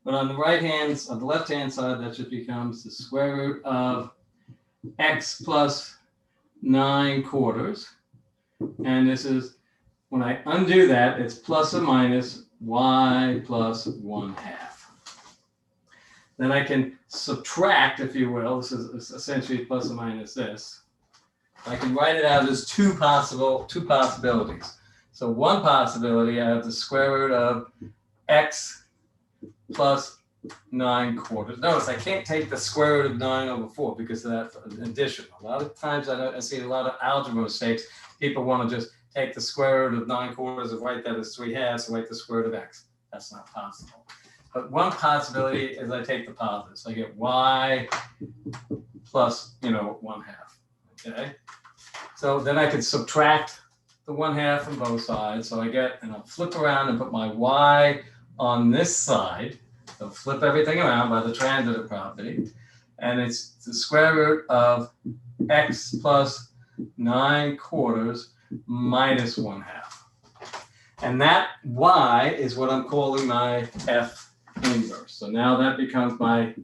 But on the left-hand side, that just becomes the square root of x plus 9/4. And this is, when I undo that, it's plus or minus y plus 1/2. Then I can subtract, if you will. This is essentially plus or minus this. I can write it out as two possibilities. So one possibility, I have the square root of x plus 9/4. Notice I can't take the square root of 9/4 because that's an addition. A lot of times I see a lot of algebra mistakes. People want to just take the square root of 9/4 and write that as 3/2 and write the square root of x. That's not possible. But one possibility is I take the positives. I get y plus, 1/2. Okay. So then I could subtract the 1/2 from both sides. So and I'll flip around and put my y on this side. So flip everything around by the transitive property. And it's the square root of x plus 9/4 minus 1/2. And that y is what I'm calling my f inverse. So now that becomes my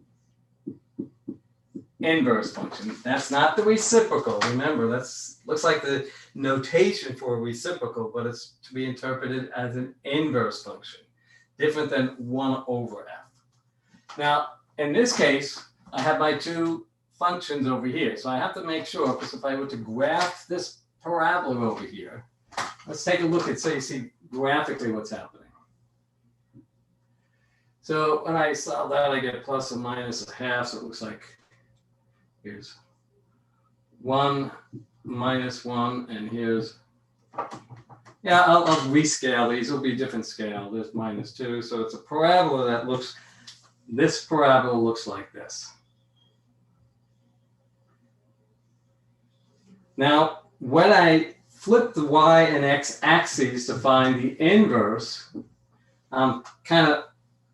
inverse function. That's not the reciprocal. Remember, looks like the notation for a reciprocal, but it's to be interpreted as an inverse function, different than 1/f. Now, in this case, I have my two functions over here. So I have to make sure, because if I were to graph this parabola over here, let's take a look at, see graphically what's happening. So when I solve that, I get plus or minus 1/2. So it looks like here's 1 minus 1, and here's, I'll rescale these. It'll be a different scale. There's -2. So it's a parabola that this parabola looks like this. Now, when I flip the y and x axes to find the inverse, I'm kind of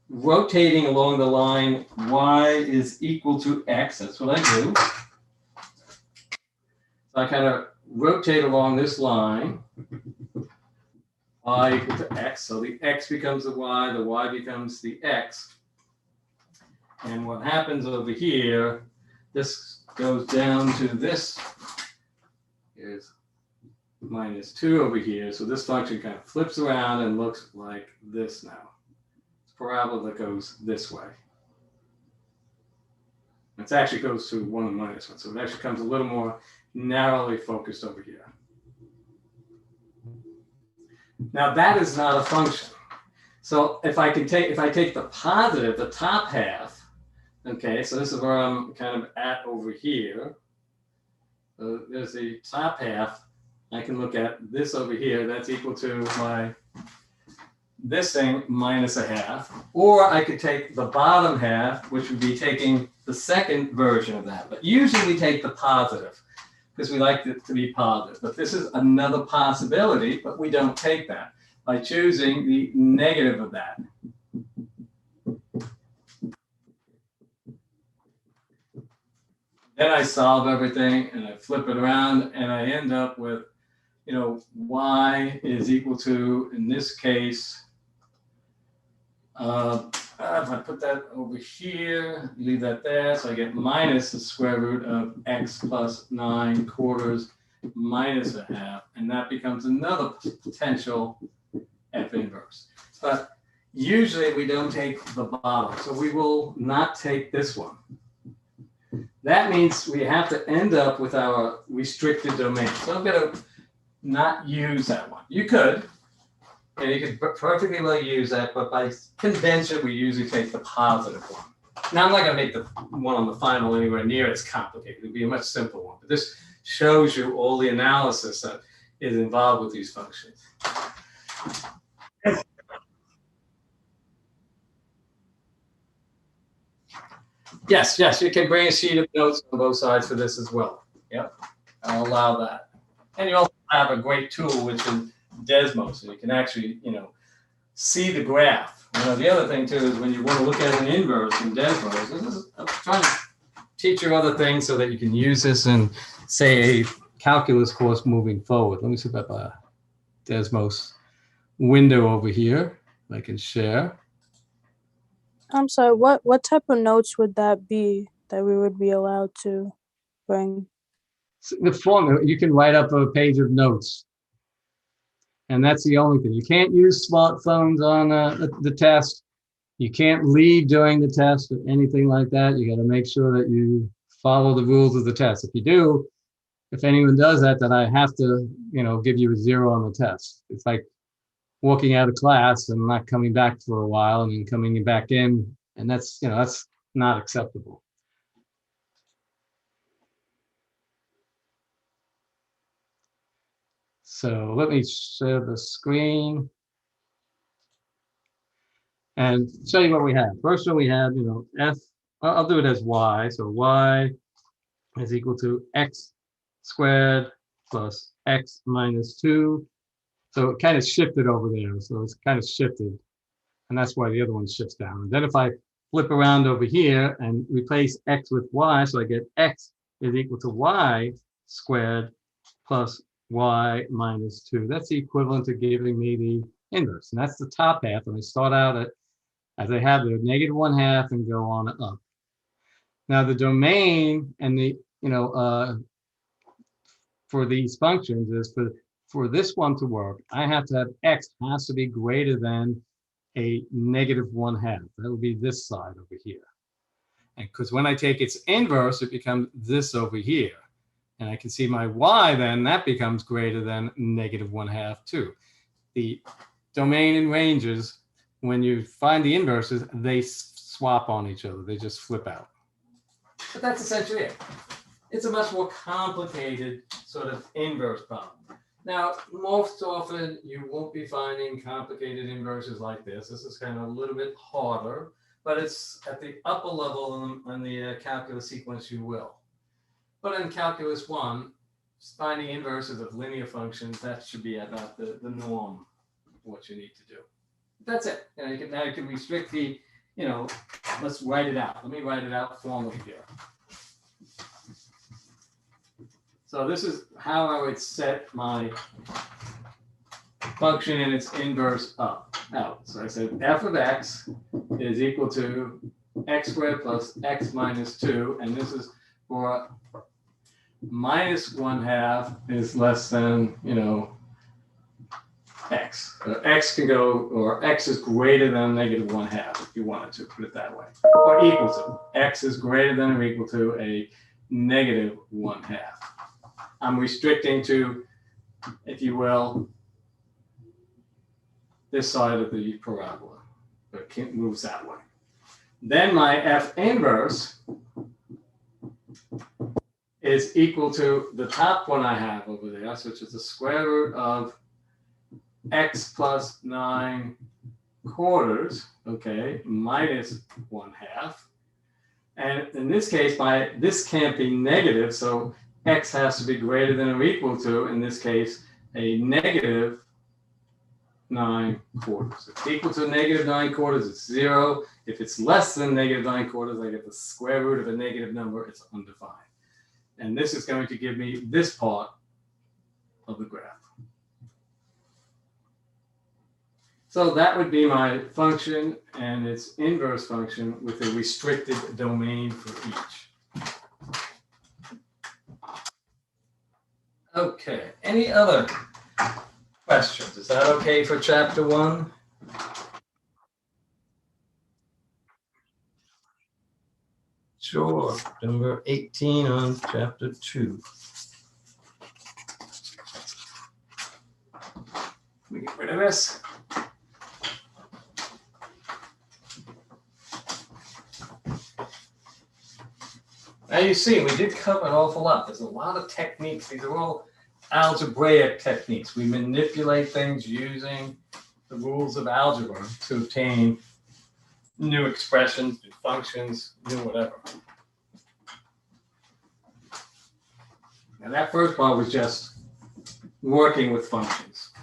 rotating along the line y is equal to x. That's what I do. So I kind of rotate along this line, y equal to x. So the x becomes the y becomes the x. And what happens over here, this goes down to this is -2 over here. So this function kind of flips around and looks like this now. It's a parabola that goes this way. It actually goes to 1 and -1. So it actually comes a little more narrowly focused over here. Now that is not a function. So if I take the positive, the top half, okay, so this is where I'm kind of at over here. So there's the top half. I can look at this over here. That's equal to this thing minus 1/2. Or I could take the bottom half, which would be taking the second version of that. But usually we take the positive because we like it to be positive. But this is another possibility, but we don't take that by choosing the negative of that. Then I solve everything and I flip it around and I end up with, y is equal to, in this case, if I put that over here, leave that there, so I get minus the square root of x plus 9/4 minus 1/2, and that becomes another potential f inverse. But usually we don't take the bottom, so we will not take this one. That means we have to end up with our restricted domain. So I'm going to not use that one. You could perfectly well use that, but by convention, we usually take the positive one. Now, I'm not going to make the one on the final anywhere near as complicated. It'd be a much simpler one. But this shows you all the analysis that is involved with these functions. Yes, you can bring a sheet of notes on both sides for this as well. Yep, I'll allow that. And you also have a great tool, which is Desmos, so you can actually, see the graph. The other thing too is when you want to look at an inverse in Desmos, I'm trying to teach you other things so that you can use this in, say, a calculus course moving forward. Let me see if I have a Desmos window over here I can share. I'm sorry, what type of notes would that be that we would be allowed to bring? The formula, you can write up a page of notes. And that's the only thing. You can't use smartphones on the test. You can't leave during the test or anything like that. You got to make sure that you follow the rules of the test. If you do, if anyone does that, then I have to, give you a 0 on the test. It's like walking out of class and not coming back for a while and then coming back in. And that's not acceptable. So let me share the screen and show you what we have. First one we have, f, I'll do it as y. So y is equal to x squared plus x minus 2. So it kind of shifted over there. So it's kind of shifted. And that's why the other one shifts down. And then if I flip around over here and replace x with y, so I get x is equal to y squared plus y minus 2. That's the equivalent to giving me the inverse. And that's the top half. And I start out at, as I have the -1/2 and go on up. Now the domain and the, for these functions is for this one to work, I have to have x has to be greater than a -1/2. That would be this side over here. And because when I take its inverse, it becomes this over here. And I can see my y then, that becomes greater than -1/2 too. The domain and ranges, when you find the inverses, they swap on each other. They just flip out. But that's essentially it. It's a much more complicated sort of inverse problem. Now, most often you won't be finding complicated inverses like this. This is kind of a little bit harder, but it's at the upper level on the calculus sequence you will. But in calculus 1, finding inverses of linear functions, that should be about the norm of what you need to do. That's it. Now you can restrict the, let's write it out. Let me write it out formally here. So this is how I would set my function and its inverse out. So I said f of x is equal to x squared plus x minus 2. And this is for -1/2 is less than, x. X can go, or x is greater than -1/2 if you wanted to put it that way. Or equal to. X is greater than or equal to a -1/2. I'm restricting to, if you will, this side of the parabola. It moves that way. Then my f inverse is equal to the top one I have over there, which is the square root of x plus 9/4, okay, minus 1/2. And in this case, this can't be negative, so x has to be greater than or equal to, in this case, a -9/4. If it's equal to -9/4, it's 0. If it's less than -9/4, I get the square root of a negative number. It's undefined. And this is going to give me this part of the graph. So that would be my function and its inverse function with a restricted domain for each. Okay, any other questions? Is that okay for chapter 1? Sure, number 18 on chapter 2. Let me get rid of this. Now you see, we did cover an awful lot. There's a lot of techniques. These are all algebraic techniques. We manipulate things using the rules of algebra to obtain new expressions, new functions, new whatever. Now that first part was just working with functions.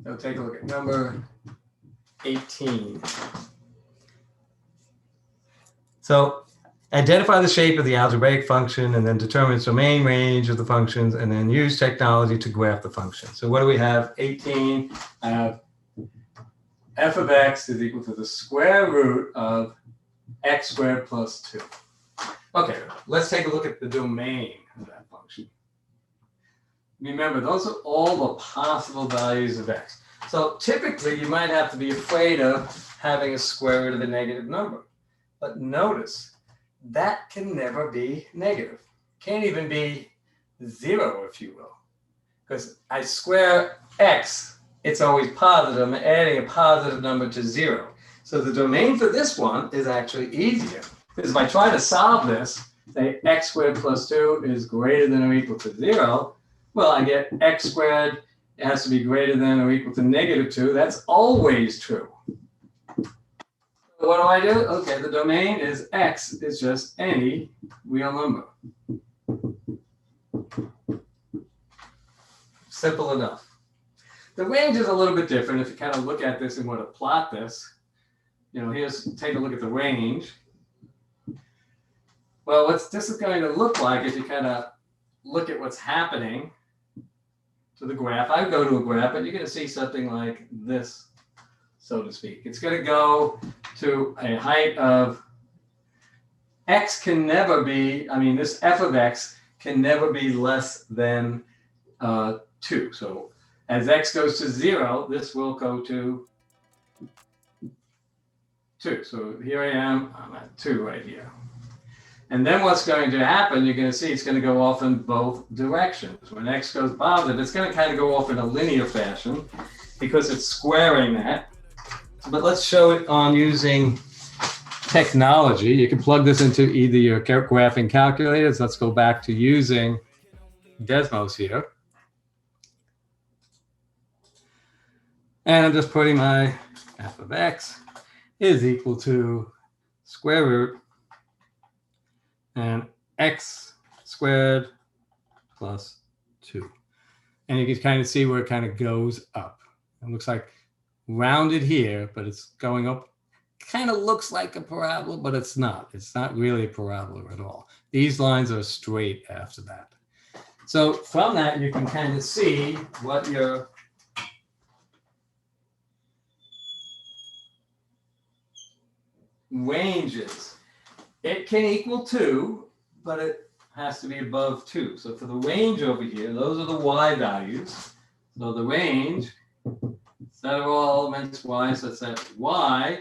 So take a look at number 18. So identify the shape of the algebraic function and then determine its domain range of the functions and then use technology to graph the function. So what do we have? 18. I have f of x is equal to the square root of x squared plus 2. Okay, let's take a look at the domain of that function. Remember, those are all the possible values of x. So typically, you might have to be afraid of having a square root of a negative number. But notice, that can never be negative. Can't even be 0, if you will. Because I square x, it's always positive. I'm adding a positive number to 0. So the domain for this one is actually easier. Because if I try to solve this, say x squared plus 2 is greater than or equal to 0, well, I get x squared, it has to be greater than or equal to negative 2. That's always true. So what do? Okay, the domain is x is just any real number. Simple enough. The range is a little bit different if you kind of look at this and want to plot this. You know, take a look at the range. Well, what's this is going to look like if you kind of look at what's happening to the graph. I go to a graph, but you're going to see something like this, so to speak. It's going to go to a height of x can never be, this f of x can never be less than 2. So as x goes to 0, this will go to 2. So here I am, I'm at 2 right here. And then what's going to happen, you're going to see it's going to go off in both directions. When x goes positive, it's going to kind of go off in a linear fashion because it's squaring that. But let's show it on using technology. You can plug this into either your graphing calculators. Let's go back to using Desmos here. And I'm just putting my f of x is equal to square root and x squared plus 2. And you can kind of see where it kind of goes up. It looks like rounded here, but it's going up. Kind of looks like a parabola, but it's not. It's not really a parabola at all. These lines are straight after that. So from that, you can kind of see what your range is. It can equal 2, but it has to be above 2. So for the range over here, those are the y values. So the range, set of all elements y, so it's that y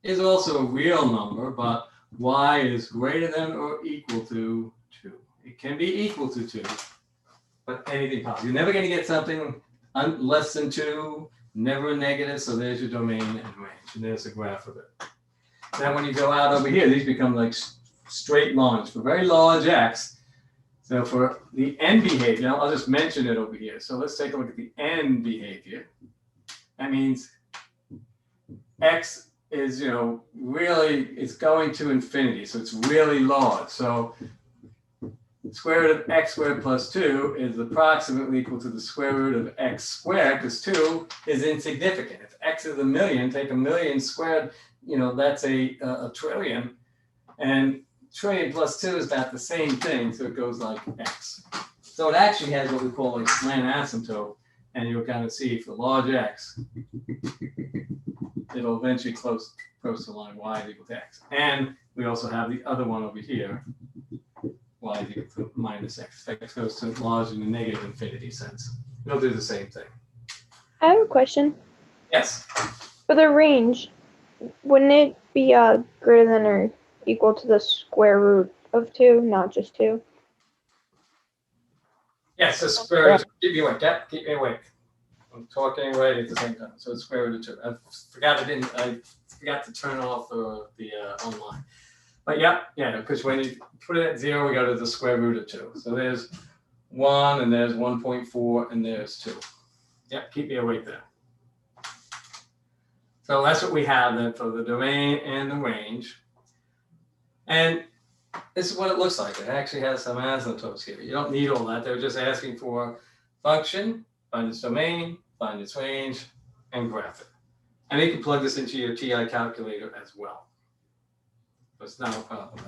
is also a real number, but y is greater than or equal to 2. It can be equal to 2, but anything possible. You're never going to get something less than 2, never a negative, so there's your domain and range, and there's a graph of it. Now when you go out over here, these become like straight lines for very large x. So for the end behavior, I'll just mention it over here. So let's take a look at the end behavior. That means x is, really, it's going to infinity. So it's really large. So the square root of x squared plus 2 is approximately equal to the square root of x squared, because 2 is insignificant. If x is 1,000,000, take 1,000,000 squared, that's a trillion. And trillion plus 2 is about the same thing, so it goes like x. So it actually has what we call a slant asymptote, and you'll kind of see for large x, it'll eventually close to the line y is equal to x. And we also have the other one over here, y is equal to minus x. X goes to large in the negative infinity sense. It'll do the same thing. I have a question. Yes. For the range, wouldn't it be greater than or equal to the square root of 2, not just 2? Yes, the square root. Keep me awake. Yeah, keep me awake. I'm talking away at the same time. So it's square root of 2. I forgot to turn off the online. But yeah, because when you put it at 0, we go to the square root of 2. So there's 1, and there's 1.4, and there's 2. Yeah, keep me awake there. So that's what we have then for the domain and the range. And this is what it looks like. It actually has some asymptotes here. You don't need all that. They're just asking for function, find its domain, find its range, and graph it. And you can plug this into your TI calculator as well. But it's not a problem.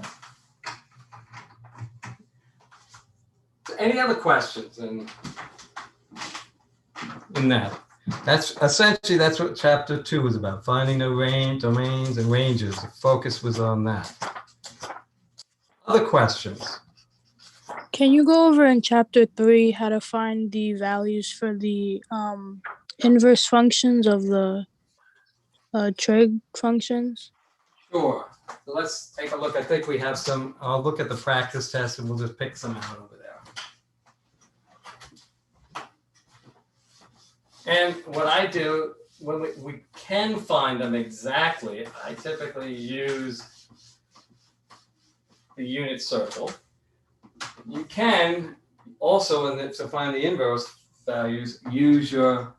So any other questions in that? That's essentially, that's what chapter 2 was about, finding the range, domains and ranges. The focus was on that. Other questions? Can you go over in chapter 3 how to find the values for the inverse functions of the trig functions? Sure. So let's take a look. I think we have some, I'll look at the practice test and we'll just pick some out over there. And what I do, when we can find them exactly, I typically use the unit circle. You can also, to find the inverse values, use your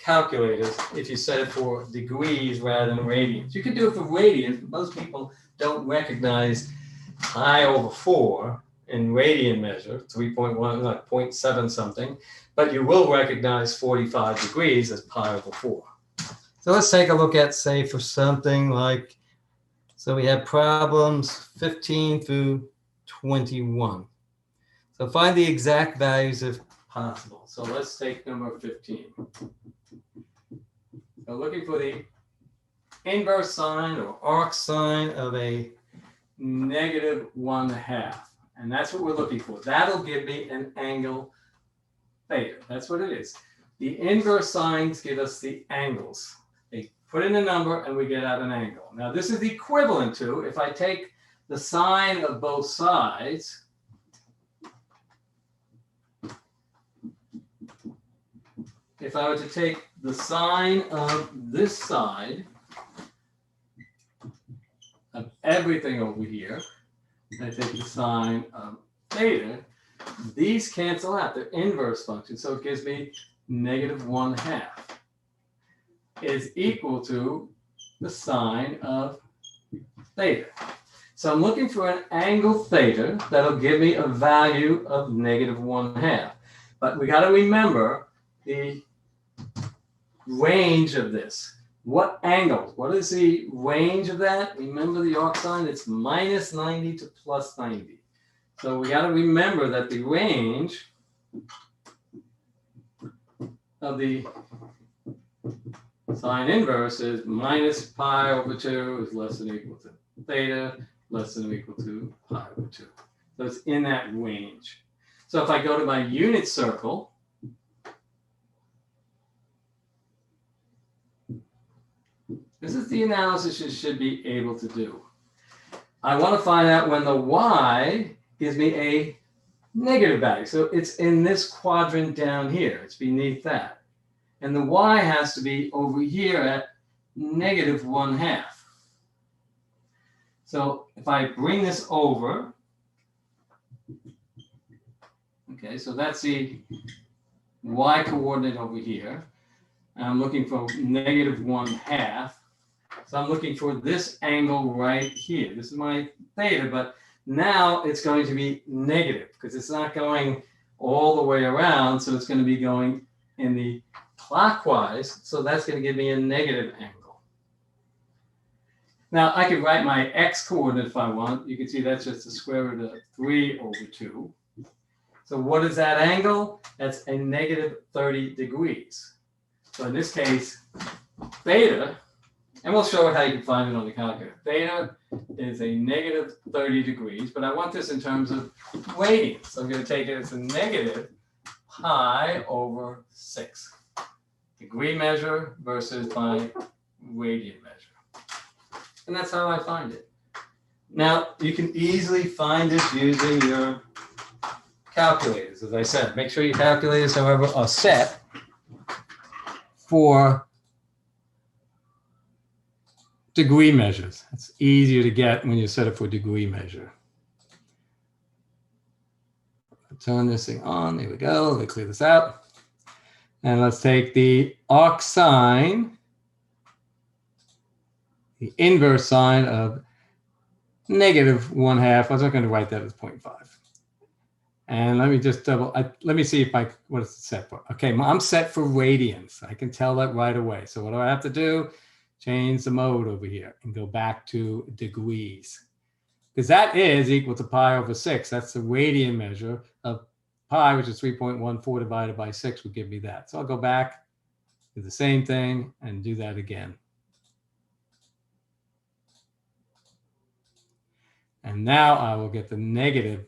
calculators if you set it for degrees rather than radians. You can do it for radians, but most people don't recognize pi over 4 in radian measure, 3.1, like 0.7 something, but you will recognize 45 degrees as pi over 4. So let's take a look at, say, for something like, so we have problems 15 through 21. So find the exact values if possible. So let's take number 15. So looking for the inverse sine or arc sine of a -1/2. And that's what we're looking for. That'll give me an angle theta. That's what it is. The inverse sines give us the angles. They put in a number and we get out an angle. Now this is equivalent to, if I take the sine of both sides, if I were to take the sine of this side of everything over here, and I take the sine of theta, these cancel out. They're inverse functions. So it gives me -1/2 is equal to the sine of theta. So I'm looking for an angle theta that'll give me a value of -1/2. But we got to remember the range of this. What angle? What is the range of that? Remember the arc sine? It's -90 to +90. So we got to remember that the range of the sine inverse is -pi/2 is less than or equal to theta, less than or equal to pi/2. So it's in that range. So if I go to my unit circle, this is the analysis you should be able to do. I want to find out when the y gives me a negative value. So it's in this quadrant down here. It's beneath that. And the y has to be over here at -1/2. So if I bring this over, okay, so that's the y coordinate over here. And I'm looking for -1/2. So I'm looking for this angle right here. This is my theta, but now it's going to be negative because it's not going all the way around. So it's going to be going in the clockwise. So that's going to give me a negative angle. Now I can write my x coordinate if I want. You can see that's just the square root of 3/2. So what is that angle? That's a -30 degrees. So in this case, theta, and we'll show it how you can find it on the calculator. Theta is a -30 degrees, but I want this in terms of radians. So I'm going to take it as a -pi/6. Degree measure versus my radian measure. And that's how I find it. Now, you can easily find it using your calculators. As I said, make sure your calculators, however, are set for degree measures. It's easier to get when you set it for degree measure. Turn this thing on. There we go. Let me clear this out. And let's take the arc sine, the inverse sine of -1/2. I was not going to write that as 0.5. And let me just let me see if what it's set for. Okay, I'm set for radians. I can tell that right away. So what do I have to do? Change the mode over here and go back to degrees. Because that is equal to pi/6. That's the radian measure of pi, which is 3.14 divided by 6 would give me that. So I'll go back Do the same thing and do that again. And now I will get the negative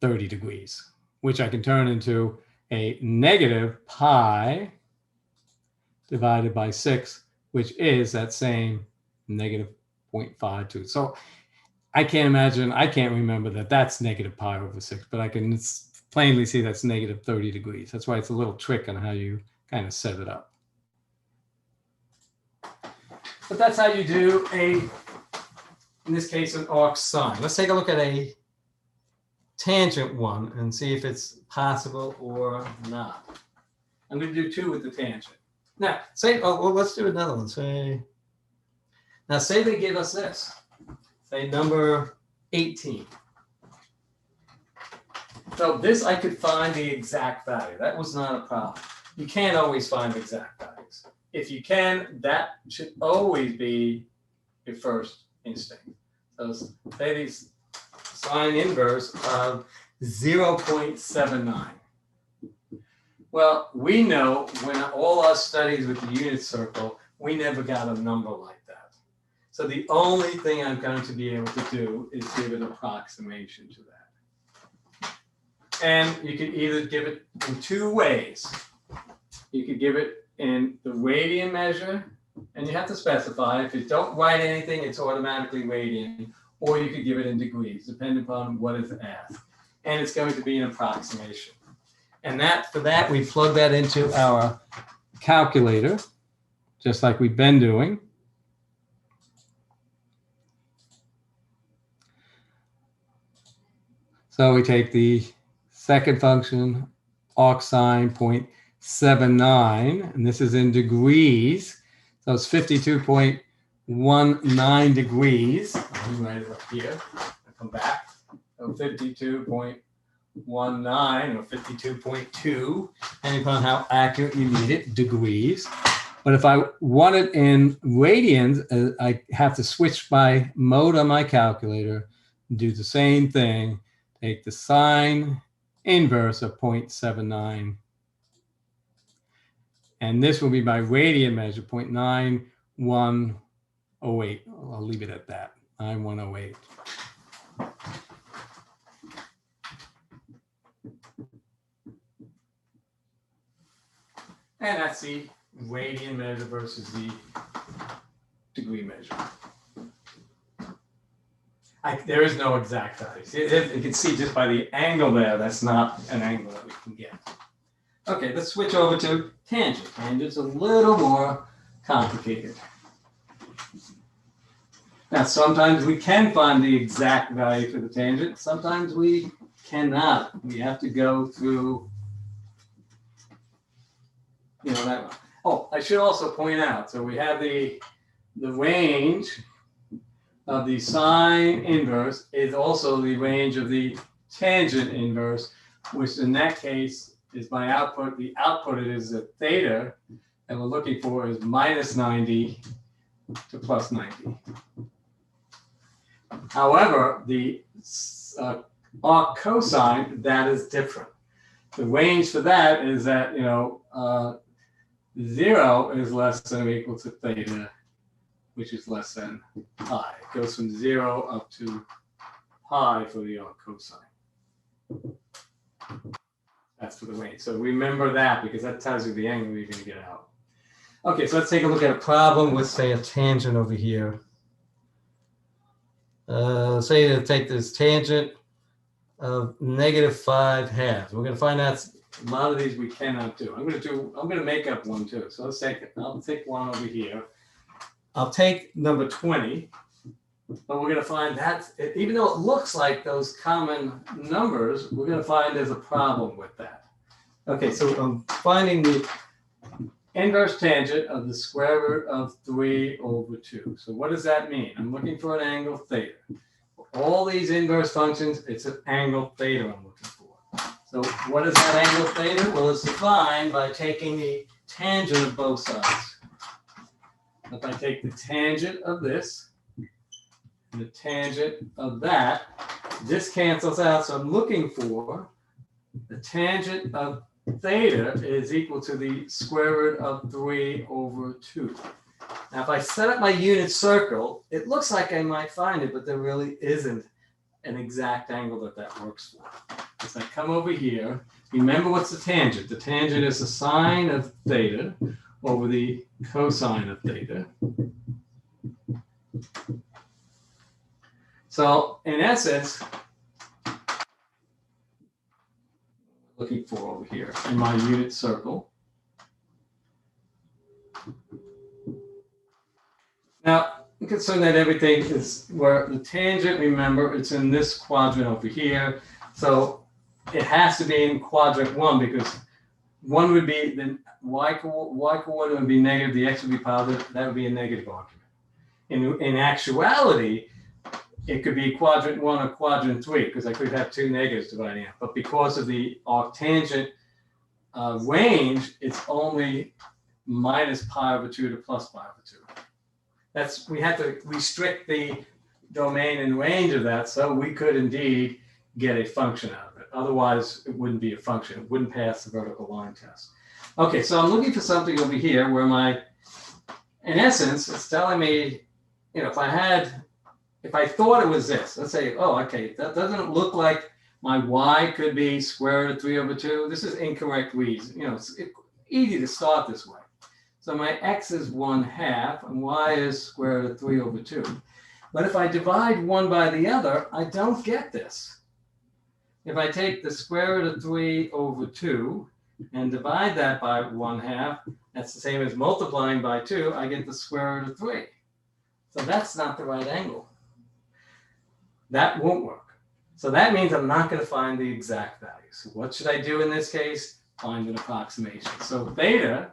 30 degrees, which I can turn into a negative pi divided by 6, which is that same negative 0.52. So I can't remember that that's negative pi over 6, but I can plainly see that's negative 30 degrees. That's why it's a little trick on how you kind of set it up. But that's how you do in this case, an arc sine. Let's take a look at a tangent one and see if it's possible or not. I'm going to do 2 with the tangent. Now, let's do another one. Say they give us this. Say number 18. So this I could find the exact value. That was not a problem. You can't always find exact values. If you can, that should always be your first instinct. So say these sine inverse of 0.79. Well, we know when all our studies with the unit circle, we never got a number like that. So the only thing I'm going to be able to do is give an approximation to that. And you could either give it in 2 ways. You could give it in the radian measure, and you have to specify. If you don't write anything, it's automatically radian, or you could give it in degrees, depending upon what is asked. And it's going to be an approximation. And for that, we plug that into our calculator, just like we've been doing. So we take the second function, arc sine 0.79, and this is in degrees. So it's 52.19 degrees. Let me write it up here. I'll come back. So 52.19 or 52.2, depending upon how accurate you need it, degrees. But if I want it in radians, I have to switch my mode on my calculator, do the same thing, take the sine inverse of 0.79. And this will be my radian measure, 0.9108. I'll leave it at that, 9108. And that's the radian measure versus the degree measure. There is no exact value. You can see just by the angle there, that's not an angle that we can get. Okay, let's switch over to tangent. Tangent's a little more complicated. Now, sometimes we can find the exact value for the tangent. Sometimes we cannot. We have to go through, that one. Oh, I should also point out, so we have the range of the sine inverse is also the range of the tangent inverse, which in that case is my output. The output is a theta that we're looking for is minus 90 to plus 90. However, the arc cosine, that is different. The range for that is that, 0 is less than or equal to theta, which is less than pi. It goes from 0 up to pi for the arc cosine. That's for the range. So remember that because that tells you the angle you're going to get out. Okay, so let's take a look at a problem with, say, a tangent over here. Say to take this tangent of -5 halves. We're going to find out a lot of these we cannot do. I'm going to make up one too. So I'll take one over here. I'll take number 20, but we're going to find that even though it looks like those common numbers, we're going to find there's a problem with that. Okay, so I'm finding the inverse tangent of the square root of 3 over 2. So what does that mean? I'm looking for an angle theta. All these inverse functions, it's an angle theta I'm looking for. So what is that angle theta? Well, it's defined by taking the tangent of both sides. If I take the tangent of this and the tangent of that, this cancels out. So I'm looking for the tangent of theta is equal to the square root of 3 over 2. Now, if I set up my unit circle, it looks like I might find it, but there really isn't an exact angle that works for. As I come over here, remember what's the tangent? The tangent is the sine of theta over the cosine of theta. So in essence, looking for over here in my unit circle. Now, I'm concerned that everything is where the tangent, remember, it's in this quadrant over here. So it has to be in quadrant 1 because 1 would be the y coordinate would be negative, the x would be positive, that would be a negative argument. In actuality, it could be quadrant 1 or quadrant 3 because I could have 2 negatives dividing out. But because of the arctangent range, it's only minus pi over 2 to plus pi over 2. We have to restrict the domain and range of that so we could indeed get a function out of it. Otherwise, it wouldn't be a function. It wouldn't pass the vertical line test. Okay, so I'm looking for something over here where in essence, it's telling me, if I thought it was this, let's say, oh, okay, that doesn't look like my y could be square root of 3 over 2. This is incorrect reason. It's easy to start this way. So my x is 1/2 and y is square root of 3 over 2. But if I divide one by the other, I don't get this. If I take the square root of 3 over 2 and divide that by 1/2, that's the same as multiplying by 2, I get the square root of 3. So that's not the right angle. That won't work. So that means I'm not going to find the exact value. So what should I do in this case? Find an approximation. So theta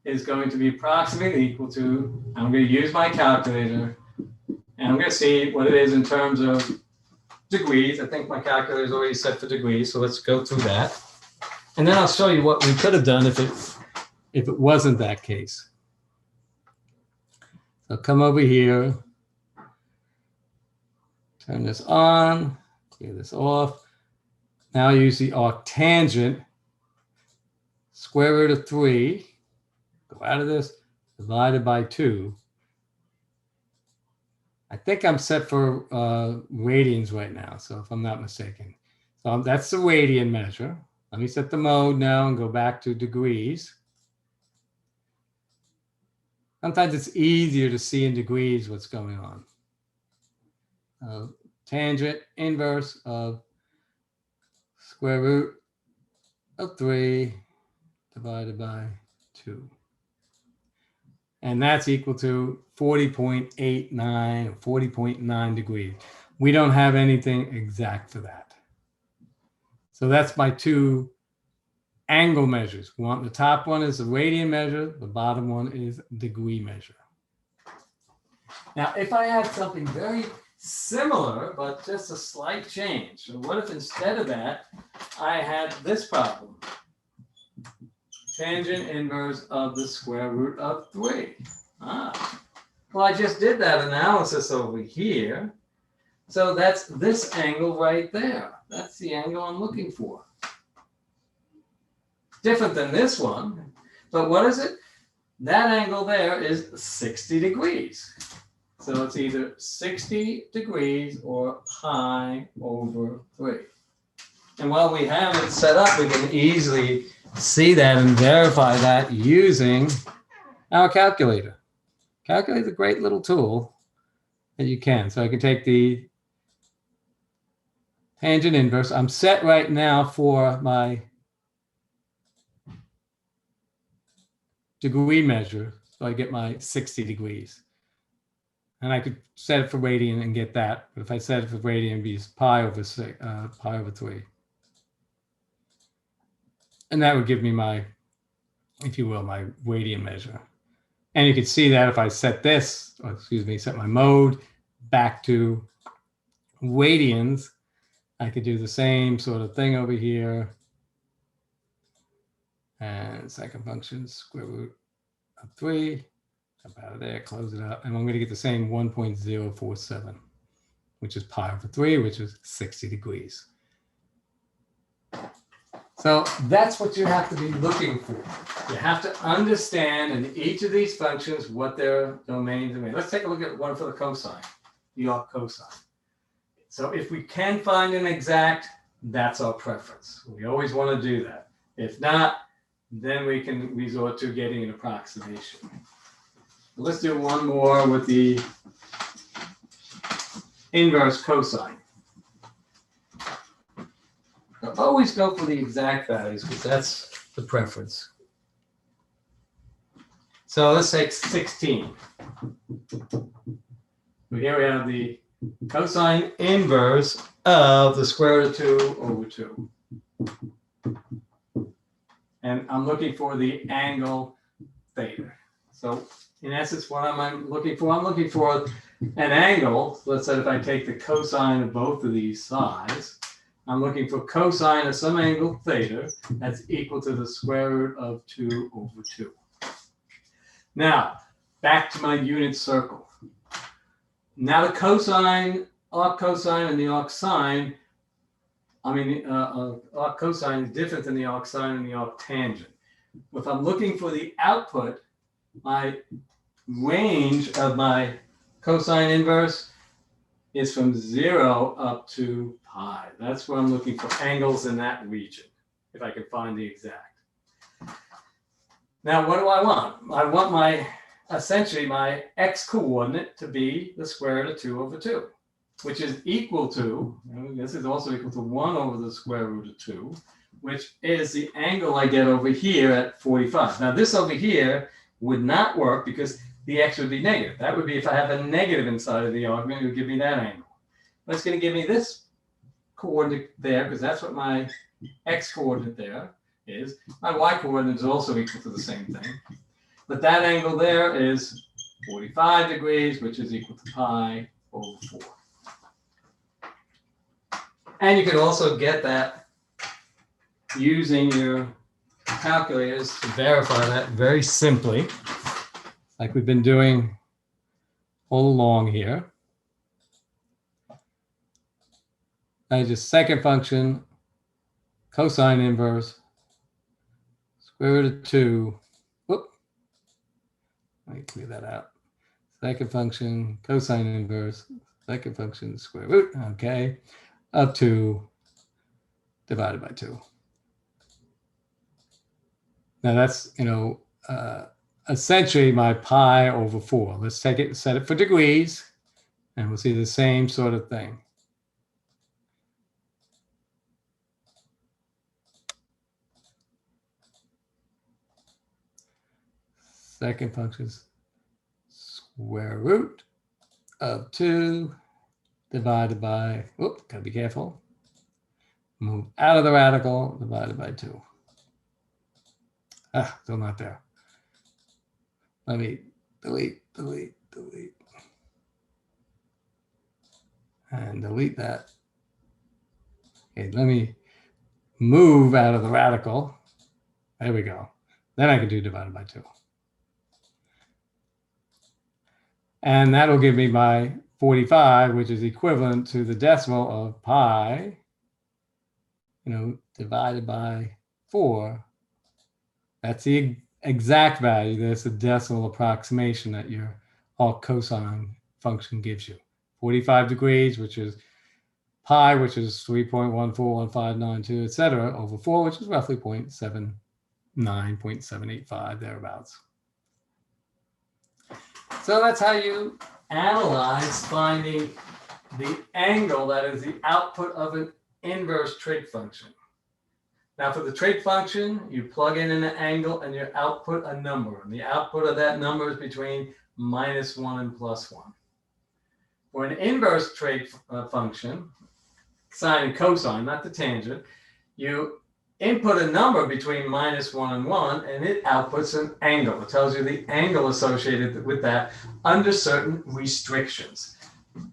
is going to be approximately equal to, I'm going to use my calculator, and I'm going to see what it is in terms of degrees. I think my calculator is already set for degrees, so let's go through that. And then I'll show you what we could have done if it wasn't that case. So come over here, turn this on, clear this off. Now use the arctangent, square root of 3, go out of this, divided by 2. I think I'm set for radians right now, so if I'm not mistaken. So that's the radian measure. Let me set the mode now and go back to degrees. Sometimes it's easier to see in degrees what's going on. Tangent inverse of square root of 3 divided by 2. And that's equal to 40.89 or 40.9 degrees. We don't have anything exact for that. So that's my 2 angle measures. The top one is the radian measure. The bottom one is degree measure. Now, if I had something very similar, but just a slight change. So what if instead of that, I had this problem? Tangent inverse of the square root of 3. Well, I just did that analysis over here. So that's this angle right there. That's the angle I'm looking for. Different than this one. But what is it? That angle there is 60 degrees. So it's either 60 degrees or pi over 3. And while we have it set up, we can easily see that and verify that using our calculator. Calculator is a great little tool that you can. So I can take the tangent inverse. I'm set right now for my degree measure. So I get my 60 degrees. And I could set it for radian and get that. But if I set it for radian, it'd be pi over 3. And that would give me my, if you will, my radian measure. And you can see that if I set this, or excuse me, set my mode back to radians, I could do the same sort of thing over here. And second function, square root of 3. Up out of there, close it up. And I'm going to get the same 1.047, which is pi over 3, which is 60 degrees. So that's what you have to be looking for. You have to understand in each of these functions what their domains are. Let's take a look at one for the cosine, the arc cosine. So if we can find an exact, that's our preference. We always want to do that. If not, then we can resort to getting an approximation. Let's do one more with the inverse cosine. Now, always go for the exact values because that's the preference. So let's take 16. Here we have the cosine inverse of the square root of 2 over 2. And I'm looking for the angle theta. So in essence, what am I looking for? I'm looking for an angle. Let's say if I take the cosine of both of these sides, I'm looking for cosine of some angle theta that's equal to the square root of 2 over 2. Now, back to my unit circle. Now the cosine, arc cosine, and the arc sine, arc cosine is different than the arc sine and the arc tangent. If I'm looking for the output, my range of my cosine inverse is from 0 up to pi. That's where I'm looking for angles in that region, if I can find the exact. Now, what do I want? I want essentially my x coordinate to be the square root of 2 over 2, which is equal to, this is also equal to 1 over the square root of 2, which is the angle I get over here at 45. Now, this over here would not work because the x would be negative. That would be if I have a negative inside of the argument, it would give me that angle. But it's going to give me this coordinate there because that's what my x coordinate there is. My y coordinate is also equal to the same thing. But that angle there is 45 degrees, which is equal to pi over 4. And you can also get that using your calculators to verify that very simply, like we've been doing all along here. That is just second function, cosine inverse, square root of 2. Whoop. Let me clear that out. Second function, cosine inverse, second function, square root, okay, of 2 divided by 2. Now that's, essentially my pi over 4. Let's take it and set it for degrees, and we'll see the same sort of thing. Second function is square root of 2 divided by, whoop, gotta be careful. Move out of the radical, divided by 2. Still not there. Let me delete. And delete that. Okay, let me move out of the radical. There we go. Then I can do divided by 2. And that'll give me my 45, which is equivalent to the decimal of pi, divided by 4. That's the exact value. That's the decimal approximation that your arc cosine function gives you. 45 degrees, which is pi, which is 3.141592, etc., over 4, which is roughly 0.79, 0.785, thereabouts. So that's how you analyze finding the angle that is the output of an inverse trig function. Now for the trig function, you plug in an angle and you output a number. And the output of that number is between -1 and +1. For an inverse trig function, sine and cosine, not the tangent, you input a number between -1 and 1, and it outputs an angle. It tells you the angle associated with that under certain restrictions.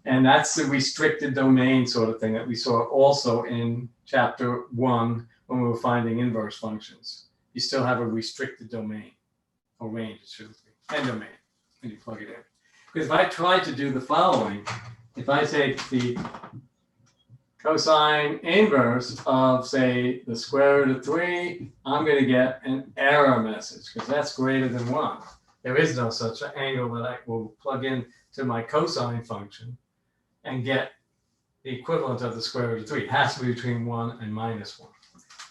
And that's the restricted domain sort of thing that we saw also in chapter 1 when we were finding inverse functions. You still have a restricted domain, or range, it should be, and domain, when you plug it in. Because if I try to do the following, if I take the cosine inverse of, say, the square root of 3, I'm going to get an error message because that's greater than 1. There is no such angle that I will plug in to my cosine function and get the equivalent of the square root of 3. It has to be between 1 and minus 1.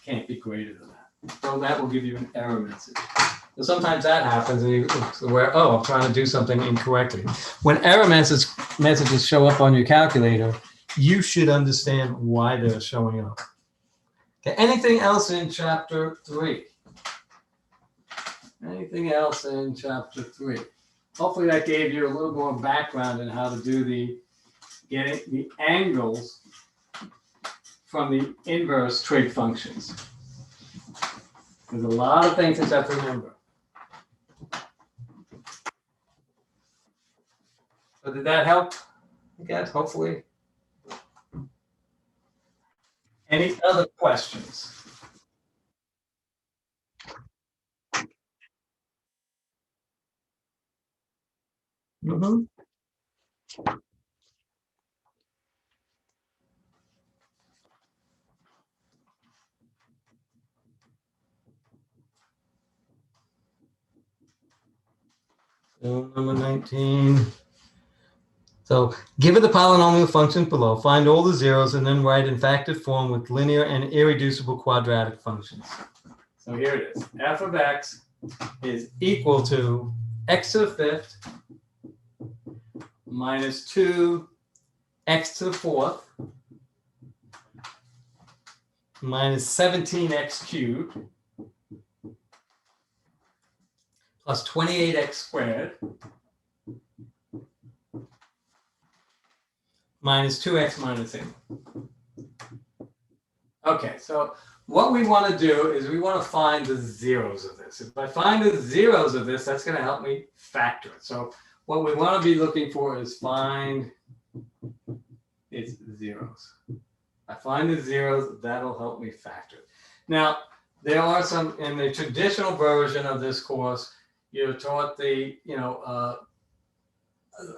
Can't be greater than that. So that will give you an error message. So sometimes that happens and you where, oh, I'm trying to do something incorrectly. When error messages show up on your calculator, you should understand why they're showing up. Okay, anything else in chapter 3? Anything else in chapter 3? Hopefully that gave you a little more background in how to do the getting the angles from the inverse trig functions. There's a lot of things that you have to remember. So did that help? I guess, hopefully. Any other questions? Mm-hmm. So number 19. So given the polynomial functions below, find all the zeros and then write in factored form with linear and irreducible quadratic functions. So here it is. F of x is equal to x to the fifth minus 2 x to the fourth minus 17x cubed plus 28x squared minus 2x minus 8. Okay, so what we want to do is we want to find the zeros of this. If I find the zeros of this, that's going to help me factor it. So what we want to be looking for is find its zeros. I find the zeros, that'll help me factor it. Now, there are some, in the traditional version of this course, you're taught the,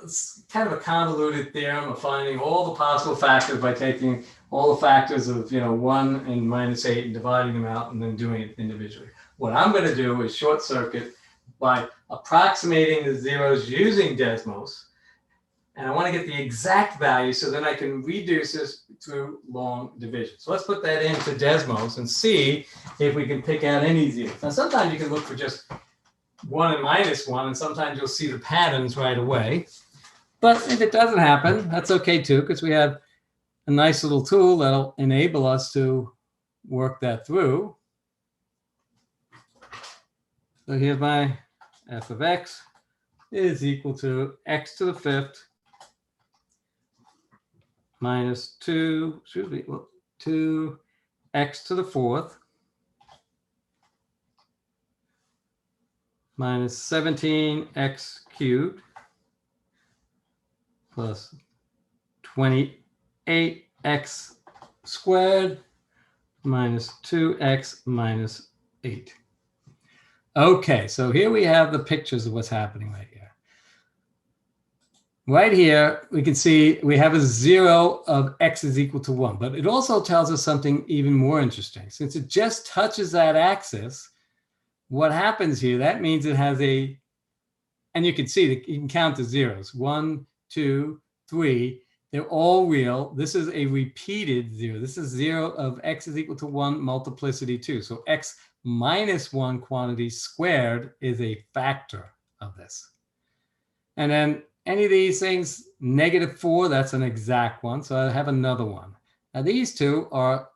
it's kind of a convoluted theorem of finding all the possible factors by taking all the factors of 1 and minus 8 and dividing them out and then doing it individually. What I'm going to do is short circuit by approximating the zeros using Desmos, and I want to get the exact value so then I can reduce this through long division. So let's put that into Desmos and see if we can pick out any zeros. Now sometimes you can look for just 1 and minus 1, and sometimes you'll see the patterns right away. But if it doesn't happen, that's okay too, because we have a nice little tool that'll enable us to work that through. So here's my f of x is equal to x to the fifth minus 2, should be, 2x to the fourth minus 17x cubed plus 28x squared minus 2x minus 8. Okay, so here we have the pictures of what's happening right here. Right here, we can see we have a 0 of x is equal to 1, but it also tells us something even more interesting. Since it just touches that axis, what happens here, that means it has a, and you can see that you can count the zeros, 1, 2, 3, they're all real. This is a repeated 0. This is 0 of x is equal to 1 multiplicity 2. So x minus 1 quantity squared is a factor of this. And then any of these things, -4, that's an exact one. So I have another one. Now these two are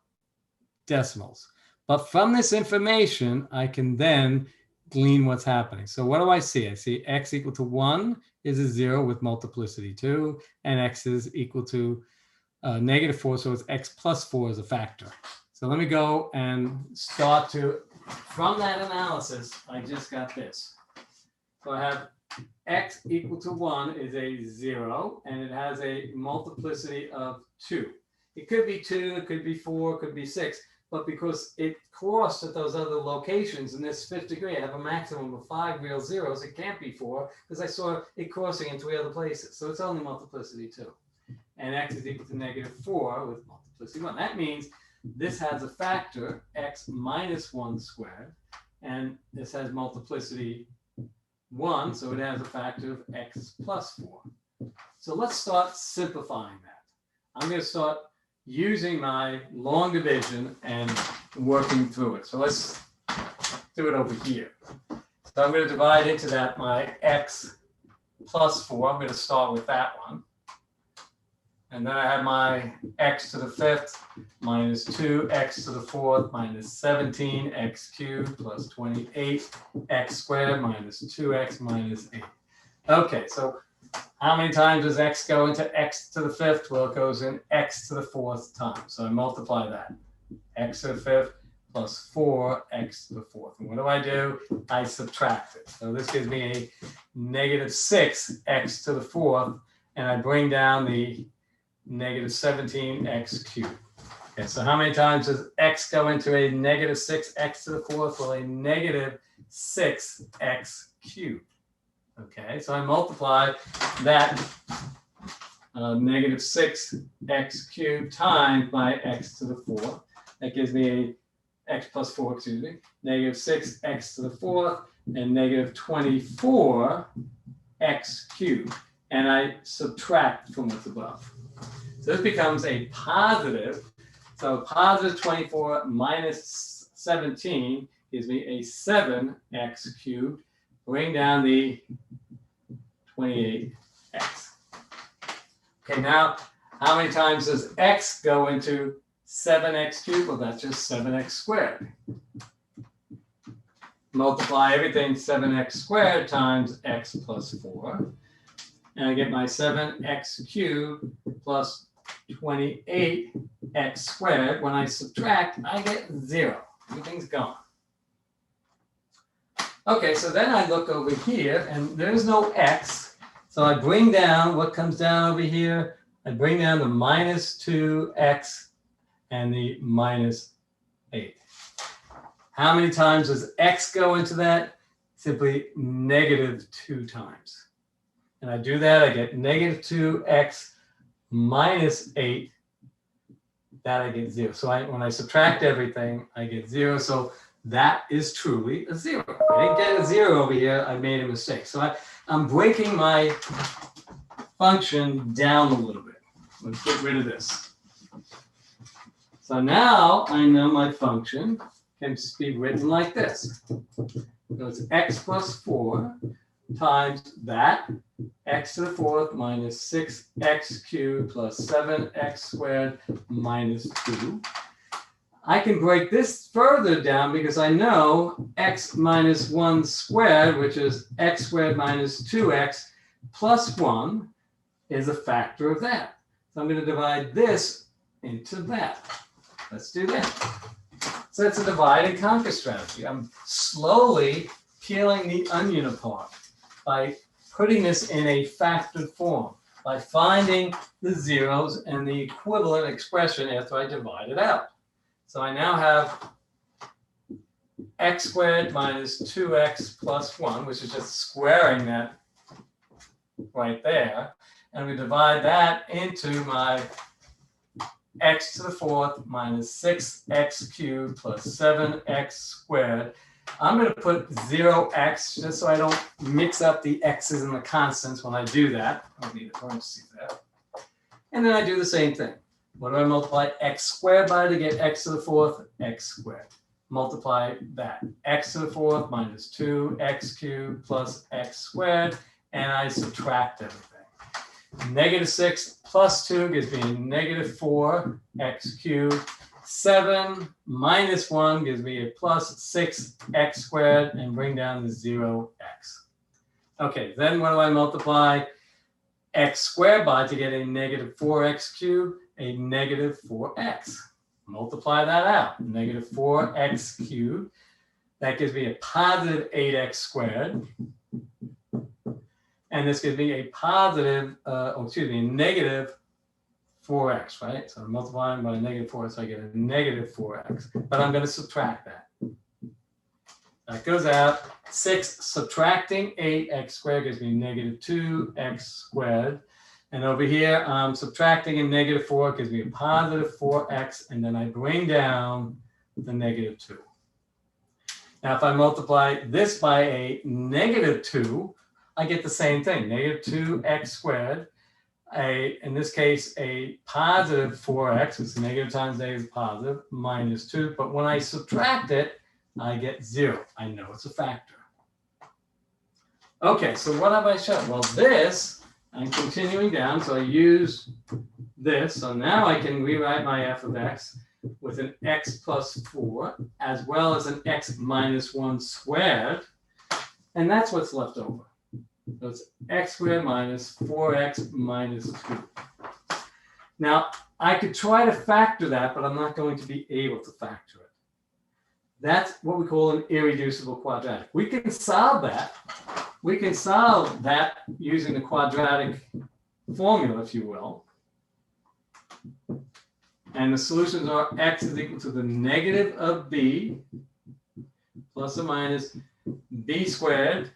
decimals. But from this information, I can then glean what's happening. So what do I see? I see x equal to 1 is a 0 with multiplicity 2, and x is equal to -4, so it's x plus 4 is a factor. So let me go and start to, from that analysis, I just got this. So I have x equal to 1 is a 0, and it has a multiplicity of 2. It could be 2, it could be 4, it could be 6. But because it crossed at those other locations in this fifth degree, I have a maximum of 5 real zeros. It can't be 4 because I saw it crossing in 3 other places. So it's only multiplicity 2. And x is equal to -4 with multiplicity multiplicity 1. That means this has a factor, x minus 1 squared, and this has multiplicity 1, so it has a factor of x plus 4. So let's start simplifying that. I'm going to start using my long division and working through it. So let's do it over here. So I'm going to divide into that my x plus 4. I'm going to start with that one. And then I have my x to the 5th minus 2x to the 4th minus 17x cubed plus 28x squared minus 2x minus 8. Okay, so how many times does x go into x to the 5th? Well, it goes in x to the 4th time. So I multiply that. X to the 5th plus 4x to the 4th. And what do? I subtract it. So this gives me a negative 6x to the 4th. And I bring down the negative 17x cubed. Okay, so how many times does x go into a negative 6x to the 4th? Well, a negative 6x cubed. Okay, so I multiply that negative 6x cubed times by x to the 4th. That gives me a x plus 4, excuse me, negative 6x to the 4th and negative 24x cubed. And I subtract from what's above. So this becomes a positive. So positive 24 minus 17 gives me a 7x cubed. Bring down the 28x. Okay, now how many times does x go into 7x cubed? Well, that's just 7x squared. Multiply everything 7x squared times x plus 4. And I get my 7x cubed plus 28x squared. When I subtract, I get 0. Everything's gone. Okay, so then I look over here, and there's no x. So I bring down, what comes down over here? I bring down the minus 2x and the minus 8. How many times does x go into that? Simply negative 2 times. And I do that, I get negative 2x minus 8. That I get 0. So when I subtract everything, I get 0. So that is truly a 0. I didn't get a 0 over here. I made a mistake. So I'm breaking my function down a little bit. Let's get rid of this. So now I know my function can be written like this. So it's x plus 4 times that, x to the 4th minus 6x cubed plus 7x squared minus 2. I can break this further down because I know x minus 1 squared, which is x squared minus 2x plus 1, is a factor of that. So I'm going to divide this into that. Let's do that. So it's a divide and conquer strategy. I'm slowly peeling the onion apart by putting this in a factored form, by finding the zeros and the equivalent expression after I divide it out. So I now have x squared minus 2x plus 1, which is just squaring that right there. And we divide that into my x to the 4th minus 6x cubed plus 7x squared. I'm going to put 0x just so I don't mix up the x's and the constants when I do that. I don't need a parentheses there. And then I do the same thing. What do I multiply x squared by to get x to the 4th? X squared. Multiply that. X to the 4th minus 2x cubed plus x squared. And I subtract everything. Negative 6 plus 2 gives me a negative 4x cubed. 7 minus 1 gives me a plus 6x squared, and bring down the 0x. Okay, then what do I multiply x squared by to get a negative 4x cubed? A negative 4x. Multiply that out. Negative 4x cubed. That gives me a positive 8x squared. And this gives me a positive, negative 4x, right? So I'm multiplying by negative 4, so I get a negative 4x. But I'm going to subtract that. That goes out. 6 subtracting 8x squared gives me negative 2x squared. And over here, I'm subtracting a negative 4, gives me a positive 4x, and then I bring down the negative 2. Now, if I multiply this by a negative 2, I get the same thing, negative 2x squared. In this case, a positive 4x, because negative times negative is positive, minus 2. But when I subtract it, I get 0. I know it's a factor. Okay, so what have I shown? Well, this, I'm continuing down, so I use this. So now I can rewrite my f of x with an x plus 4, as well as an x minus 1 squared. And that's what's left over. So it's x squared minus 4x minus 2. Now, I could try to factor that, but I'm not going to be able to factor it. That's what we call an irreducible quadratic. We can solve that. We can solve that using the quadratic formula, if you will. And the solutions are x is equal to the negative of b plus or minus b squared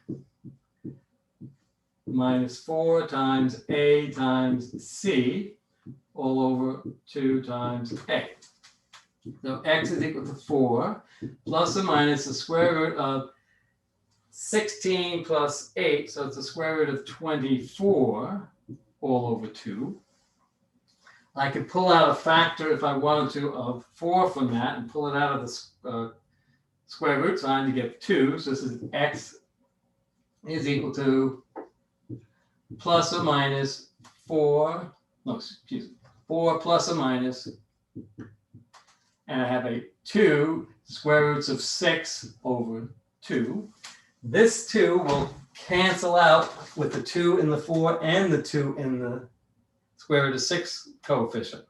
minus 4 times a times c all over 2 times a. So x is equal to 4 plus or minus the square root of 16 plus 8, so it's the square root of 24 all over 2. I could pull out a factor if I wanted to of 4 from that and pull it out of the square root sign to get 2. So this is x is equal to plus or minus 4, no, excuse me, 4 plus or minus, and I have a 2 square roots of 6 over 2. This 2 will cancel out with the 2 in the 4 and the 2 in the square root of 6 coefficient.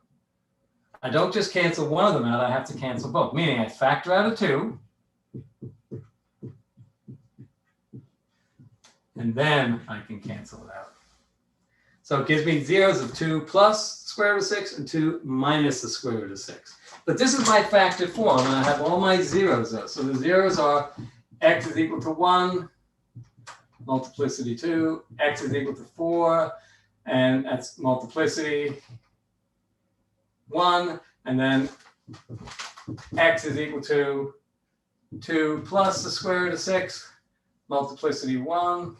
I don't just cancel one of them out, I have to cancel both, meaning I factor out a 2, and then I can cancel it out. So it gives me zeros of 2 plus the square root of 6 and 2 minus the square root of 6. But this is my factored form, and I have all my zeros there. So the zeros are x is equal to 1, multiplicity 2, x is equal to 4, and that's multiplicity 1, and then x is equal to 2 plus the square root of 6, multiplicity 1,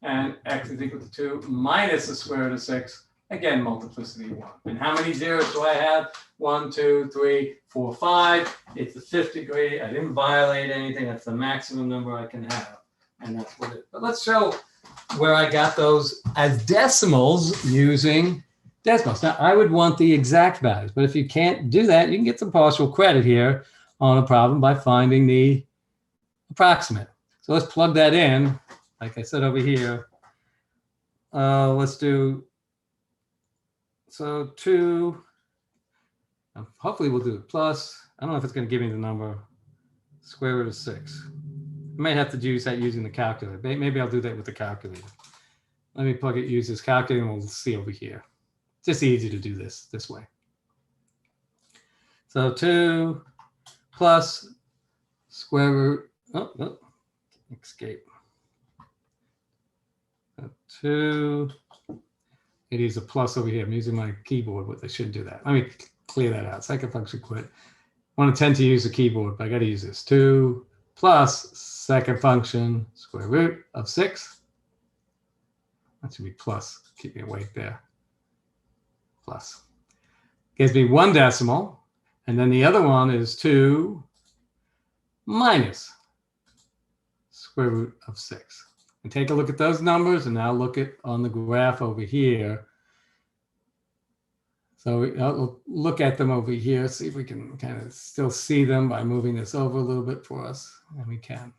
and x is equal to 2 minus the square root of 6, again, multiplicity 1. And how many zeros do I have? 1, 2, 3, 4, 5. It's the 5th degree. I didn't violate anything. That's the maximum number I can have. And that's what it is. But let's show where I got those as decimals using decimals. Now, I would want the exact values, but if you can't do that, you can get some partial credit here on a problem by finding the approximate. So let's plug that in. Like I said over here, let's do, so 2, hopefully we'll do it plus, I don't know if it's going to give me the number, square root of 6. I might have to use that using the calculator. Maybe I'll do that with the calculator. Let me plug it, use this calculator, and we'll see over here. It's just easy to do this way. So 2 plus square root, oh, escape. 2, it is a plus over here. I'm using my keyboard, but I shouldn't do that. Let me clear that out. Second function quit. I want to tend to use the keyboard, but I got to use this. 2 plus second function square root of 6. That should be plus. Keep me awake there. Plus. Gives me 1 decimal. And then the other one is 2 minus square root of 6. And take a look at those numbers, and now look at on the graph over here. So I'll look at them over here, see if we can kind of still see them by moving this over a little bit for us, and we can.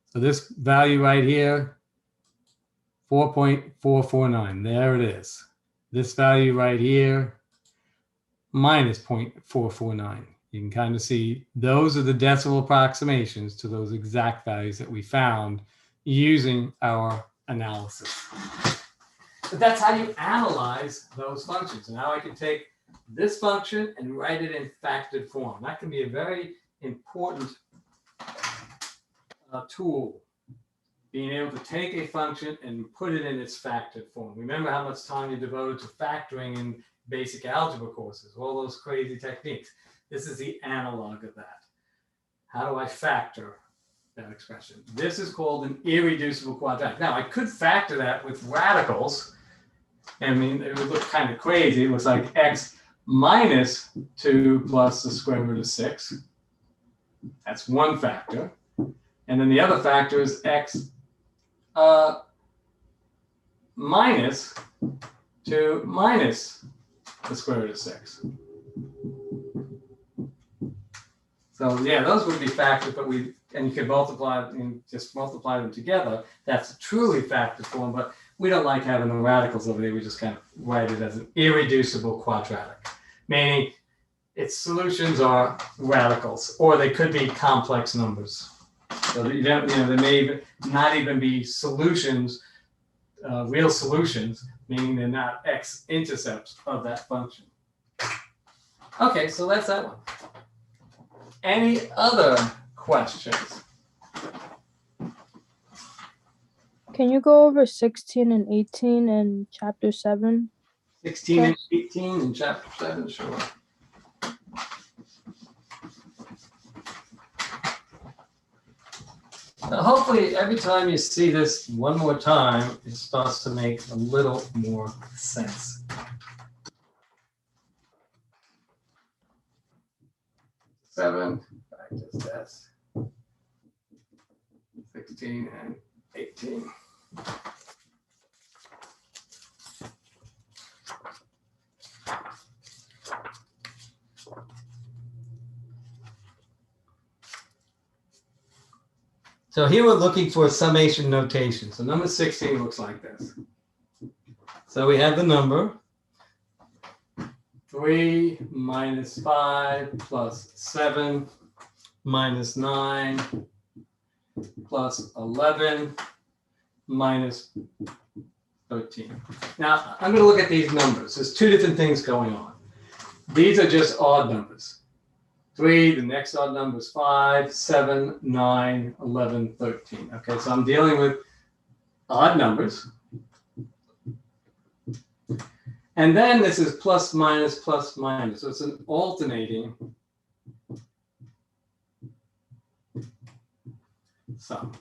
So this value right here, 4.449, there it is. This value right here, minus 0.449. You can kind of see those are the decimal approximations to those exact values that we found using our analysis. But that's how you analyze those functions. And now I can take this function and write it in factored form. That can be a very important tool being able to take a function and put it in its factored form. Remember how much time you devoted to factoring in basic algebra courses, all those crazy techniques. This is the analog of that. How do I factor that expression? This is called an irreducible quadratic. Now, I could factor that with radicals. I mean, it would look kind of crazy. It looks like x minus 2 plus the square root of 6. That's one factor. And then the other factor is x minus 2 minus the square root of 6. So yeah, those would be factors, but and you could multiply and just multiply them together. That's a truly factored form, but we don't like having the radicals over there. We just kind of write it as an irreducible quadratic, meaning its solutions are radicals, or they could be complex numbers. So you don't, there may not even be solutions, real solutions, meaning they're not x-intercepts of that function. Okay, so that's that one. Any other questions? Can you go over 16 and 18 in chapter 7? 16 and 18 in chapter 7, sure. Now, hopefully, every time you see this one more time, it starts to make a little more sense. Seven, practice test. 16 and 18. So here we're looking for a summation notation. So number 16 looks like this. So we have the number 3 minus 5 plus 7 minus 9 plus 11 minus 13. Now, I'm going to look at these numbers. There's two different things going on. These are just odd numbers. 3, the next odd number is 5, 7, 9, 11, 13. Okay, so I'm dealing with odd numbers. And then this is plus, minus, plus, minus. So it's an alternating sum.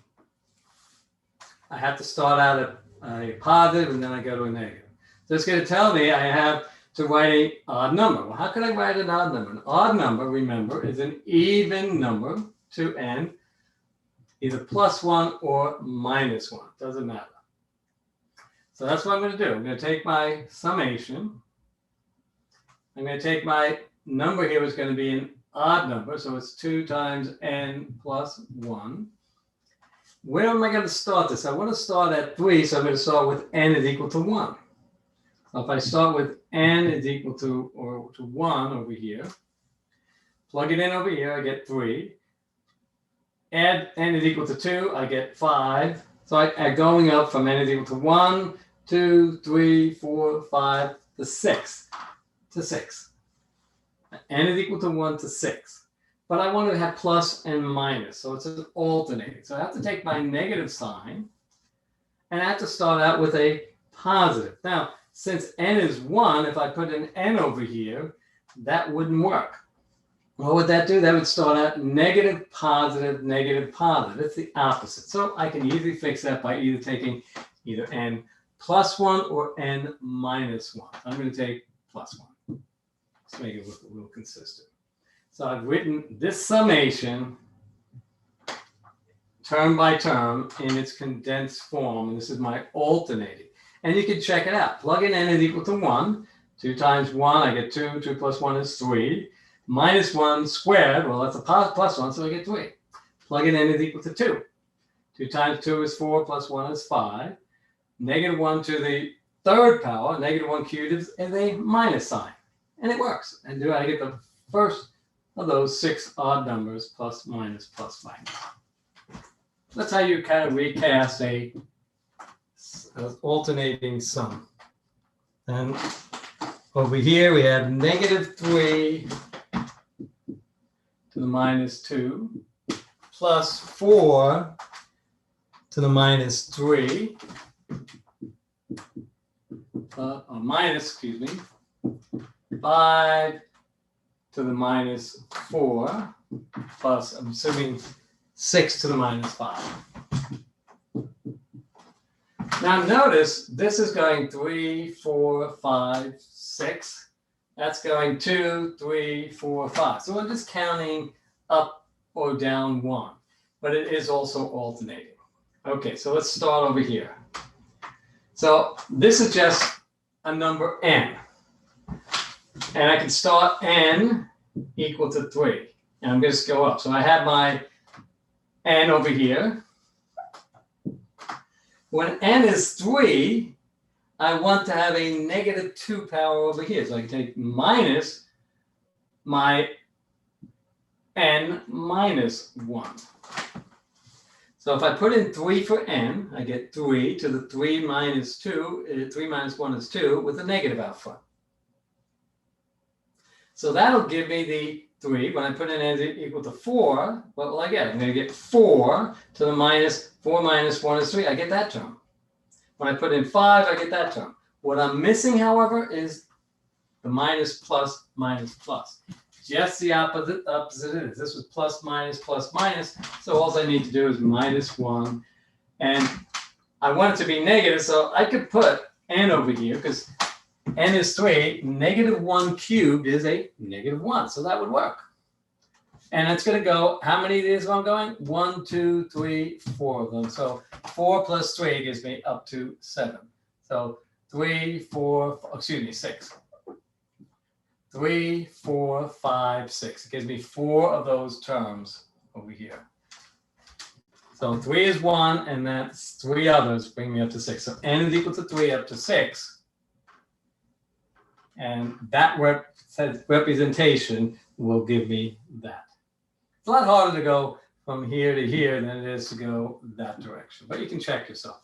I have to start out at a positive and then I go to a negative. So it's going to tell me I have to write an odd number. Well, how can I write an odd number? An odd number, remember, is an even number to n, either plus 1 or minus 1. Doesn't matter. So that's what I'm going to do. I'm going to take my summation. I'm going to take my number here is going to be an odd number. So it's 2 times n plus 1. Where am I going to start this? I want to start at 3, so I'm going to start with n is equal to 1. So if I start with n is equal to 1 over here, plug it in over here, I get 3. Add n is equal to 2, I get 5. So I'm going up from n is equal to 1, 2, 3, 4, 5 to 6. N is equal to 1 to 6. But I want to have plus and minus, so it's an alternating. So I have to take my negative sign, and I have to start out with a positive. Now, since n is 1, if I put an n over here, that wouldn't work. What would that do? That would start out negative, positive, negative, positive. It's the opposite. So I can easily fix that by either taking either n plus 1 or n minus 1. I'm going to take plus 1. Let's make it look a little consistent. So I've written this summation term by term in its condensed form, and this is my alternating. And you can check it out. Plug in n is equal to 1. 2 times 1, I get 2. 2 plus 1 is 3. Minus 1 squared, well, that's a plus 1, so I get 3. Plug in n is equal to 2. 2 times 2 is 4, plus 1 is 5. Negative 1 to the third power, negative 1 cubed is a minus sign. And it works. And I get the first of those 6 odd numbers, plus, minus, plus, minus. That's how you kind of recast a alternating sum. And over here we have negative 3 to the minus 2 plus 4 to the minus 3, excuse me, 5 to the minus 4, plus, I'm assuming 6 to the minus 5. Now notice this is going 3, 4, 5, 6. That's going 2, 3, 4, 5. So I'm just counting up or down 1, but it is also alternating. Okay, so let's start over here. So this is just a number n. And I can start n equal to 3. And I'm going to go up. So I have my n over here. When n is 3, I want to have a negative 2 power over here. So I can take minus my n minus 1. So if I put in 3 for n, I get 3 to the 3 minus 2. 3 minus 1 is 2 with a negative out front. So that'll give me the 3. When I put in n equal to 4, what will I get? I'm going to get 4 to the minus 4 minus 1 is 3. I get that term. When I put in 5, I get that term. What I'm missing, however, is the minus plus minus plus. Just the opposite it is. This was plus minus plus minus. So all I need to do is minus 1. And I want it to be negative, so I could put n over here because n is 3. Negative 1 cubed is a negative 1. So that would work. And it's going to go, how many of these am I going? 1, 2, 3, 4 of them. So 4 plus 3 gives me up to 7. So 3, 4, excuse me, 6. 3, 4, 5, 6. It gives me 4 of those terms over here. So 3 is 1, and that's 3 others bring me up to 6. So n is equal to 3 up to 6. And that representation will give me that. It's a lot harder to go from here to here than it is to go that direction, but you can check yourself.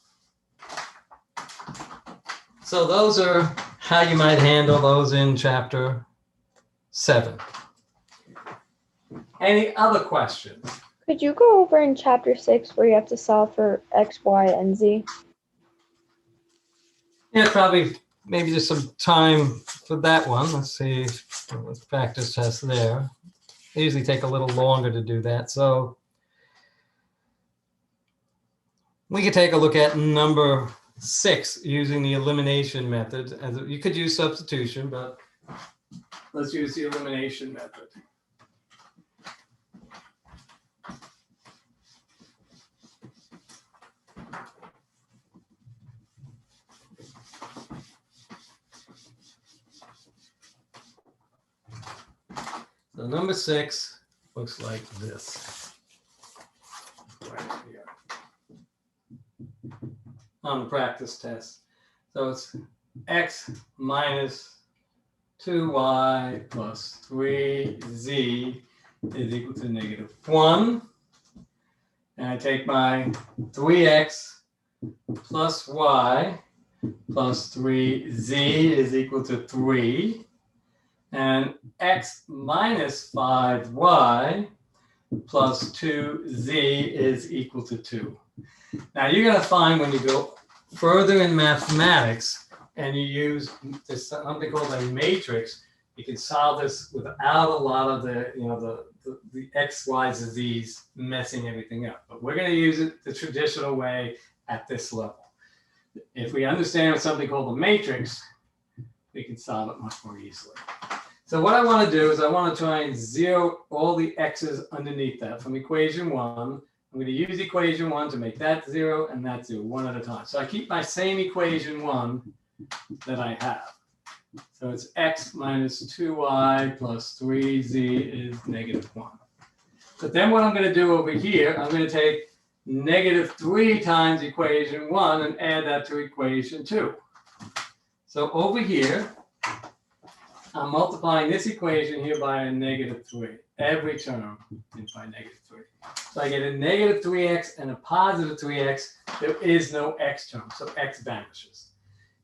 So those are how you might handle those in chapter 7. Any other questions? Could you go over in chapter 6 where you have to solve for x, y, and z? Yeah, probably maybe just some time for that one. Let's see, let's practice test there. They usually take a little longer to do that. So we could take a look at number 6 using the elimination method. As you could use substitution, but let's use the elimination method. So number 6 looks like this. Right here. On the practice test. So it's x minus 2y plus 3z is equal to negative 1. And I take my 3x plus y plus 3z is equal to 3. And x minus 5y plus 2z is equal to 2. Now you're going to find when you go further in mathematics and you use this something called a matrix, you can solve this without a lot of the x, y's, and z's messing everything up. But we're going to use it the traditional way at this level. If we understand something called a matrix, we can solve it much more easily. So what I want to do is I want to try and zero all the x's underneath that from equation 1. I'm going to use equation 1 to make that 0 and that 0, one at a time. So I keep my same equation 1 that I have. So it's x minus 2y plus 3z is negative 1. But then what I'm going to do over here, I'm going to take negative 3 times equation 1 and add that to equation 2. So over here, I'm multiplying this equation here by a negative 3. Every term is by negative 3. So I get a negative 3x and a positive 3x. There is no x term, so x vanishes.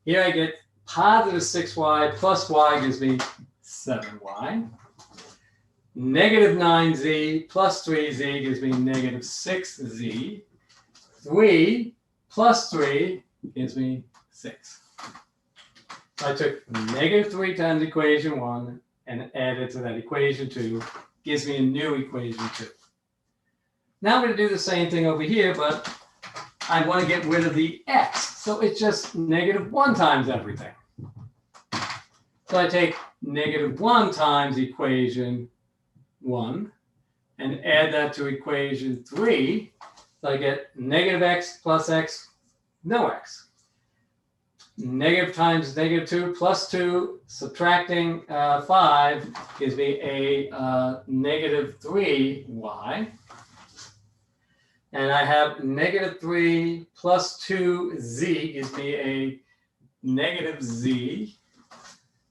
Here I get positive 6y plus y gives me 7y. Negative 9z plus 3z gives me negative 6z. 3 plus 3 gives me 6. So I took negative 3 times equation 1 and added to that equation 2, gives me a new equation 2. Now I'm going to do the same thing over here, but I want to get rid of the x. So it's just negative 1 times everything. So I take negative 1 times equation 1 and add that to equation 3. So I get negative x plus x, no x. Negative times negative 2 plus 2, subtracting 5 gives me a negative 3y. And I have negative 3 plus 2z gives me a negative z.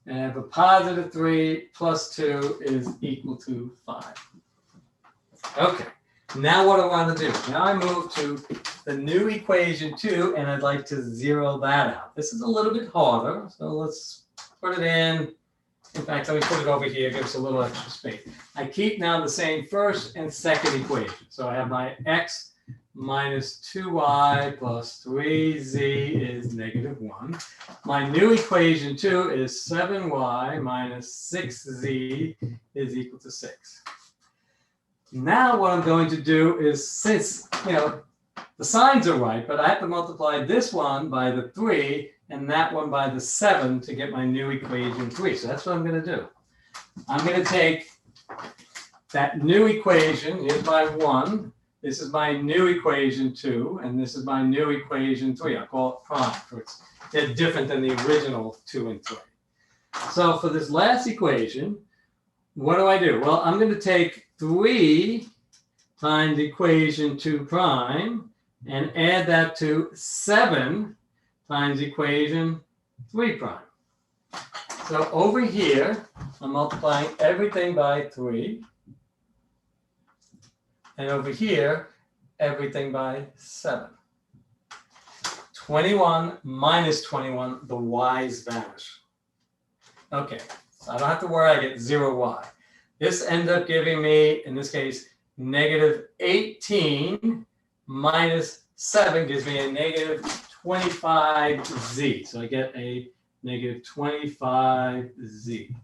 And I have a positive 3 plus 2 is equal to 5. Okay, now what do I want to do? Now I move to the new equation 2, and I'd like to zero that out. This is a little bit harder, so let's put it in. In fact, let me put it over here, give us a little extra space. I keep now the same first and second equation. So I have my x minus 2y plus 3z is negative 1. My new equation 2 is 7y minus 6z is equal to 6. Now what I'm going to do is, since, the signs are right, but I have to multiply this one by the 3 and that one by the 7 to get my new equation 3. So that's what I'm going to do. I'm going to take that new equation, here's my 1, this is my new equation 2, and this is my new equation 3. I'll call it prime, for they're different than the original 2 and 3. So for this last equation, what do? Well, I'm going to take 3 times equation 2 prime and add that to 7 times equation 3 prime. So over here, I'm multiplying everything by 3. And over here, everything by 7. 21 minus 21, the y's vanish. Okay, so I don't have to worry, I get 0y. This ends up giving me, in this case, negative 18 minus 7 gives me a negative 25z. So I get a negative 25z.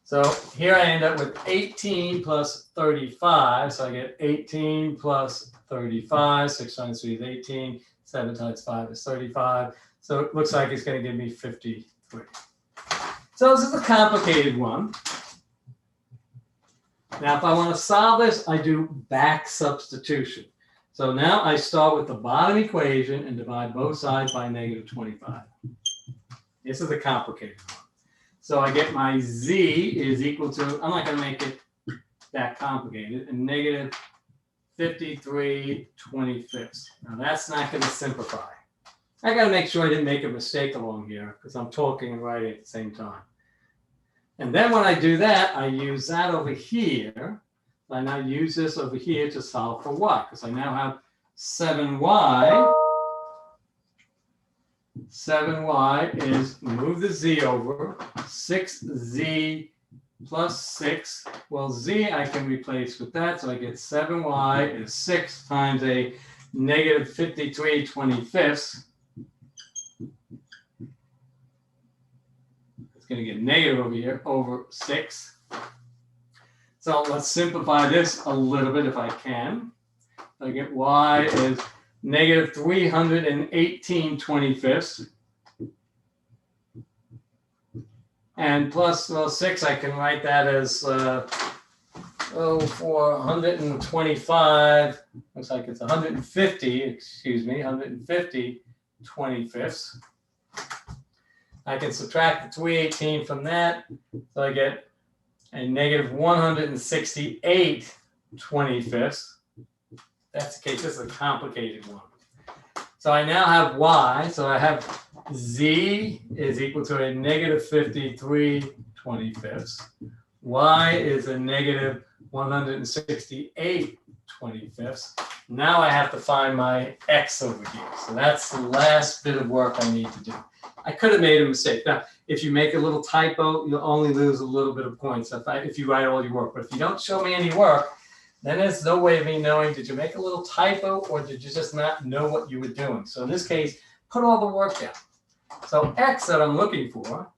So here I end up with 18 plus 35. So I get 18 plus 35. 6 times 3 is 18. 7 times 5 is 35. So it looks like it's going to give me 53. So this is a complicated one. Now, if I want to solve this, I do back substitution. So now I start with the bottom equation and divide both sides by negative 25. This is a complicated one. So I get my z is equal to, I'm not going to make it that complicated, and negative 53/25. Now that's not going to simplify. I got to make sure I didn't make a mistake along here because I'm talking and writing at the same time. And then when I do that, I use that over here. I now use this over here to solve for y, because I now have 7y. 7y is, move the z over, 6z plus 6. Well, z I can replace with that, so I get 7y is 6 times a negative 53/25. It's going to get negative over here, over 6. So let's simplify this a little bit if I can. I get y is negative 318/25. And plus, well, 6, I can write that as, 125. Looks like it's 150, excuse me, 150/25. I can subtract the 318 from that. So I get a negative 168/25. That's the case. This is a complicated one. So I now have y. So I have z is equal to a negative 53/25. Y is a negative 168/25. Now I have to find my x over here. So that's the last bit of work I need to do. I could have made a mistake. Now, if you make a little typo, you'll only lose a little bit of points if you write all your work. But if you don't show me any work, then there's no way of me knowing, did you make a little typo or did you just not know what you were doing? So in this case, put all the work down. So x that I'm looking for,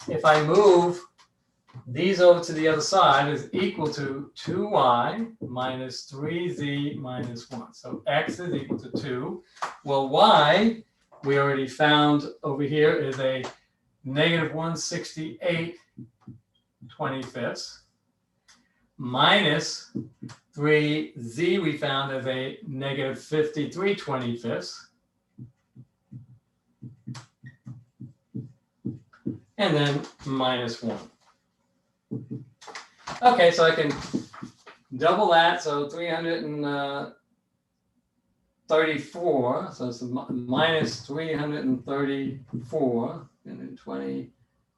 if I move these over to the other side, is equal to 2y minus 3z minus 1. So x is equal to 2. Well, y, we already found over here, is a negative 168/25 minus 3z we found as a negative 53/25. And then minus 1. Okay, so I can double that, so 334, so it's minus 334, and then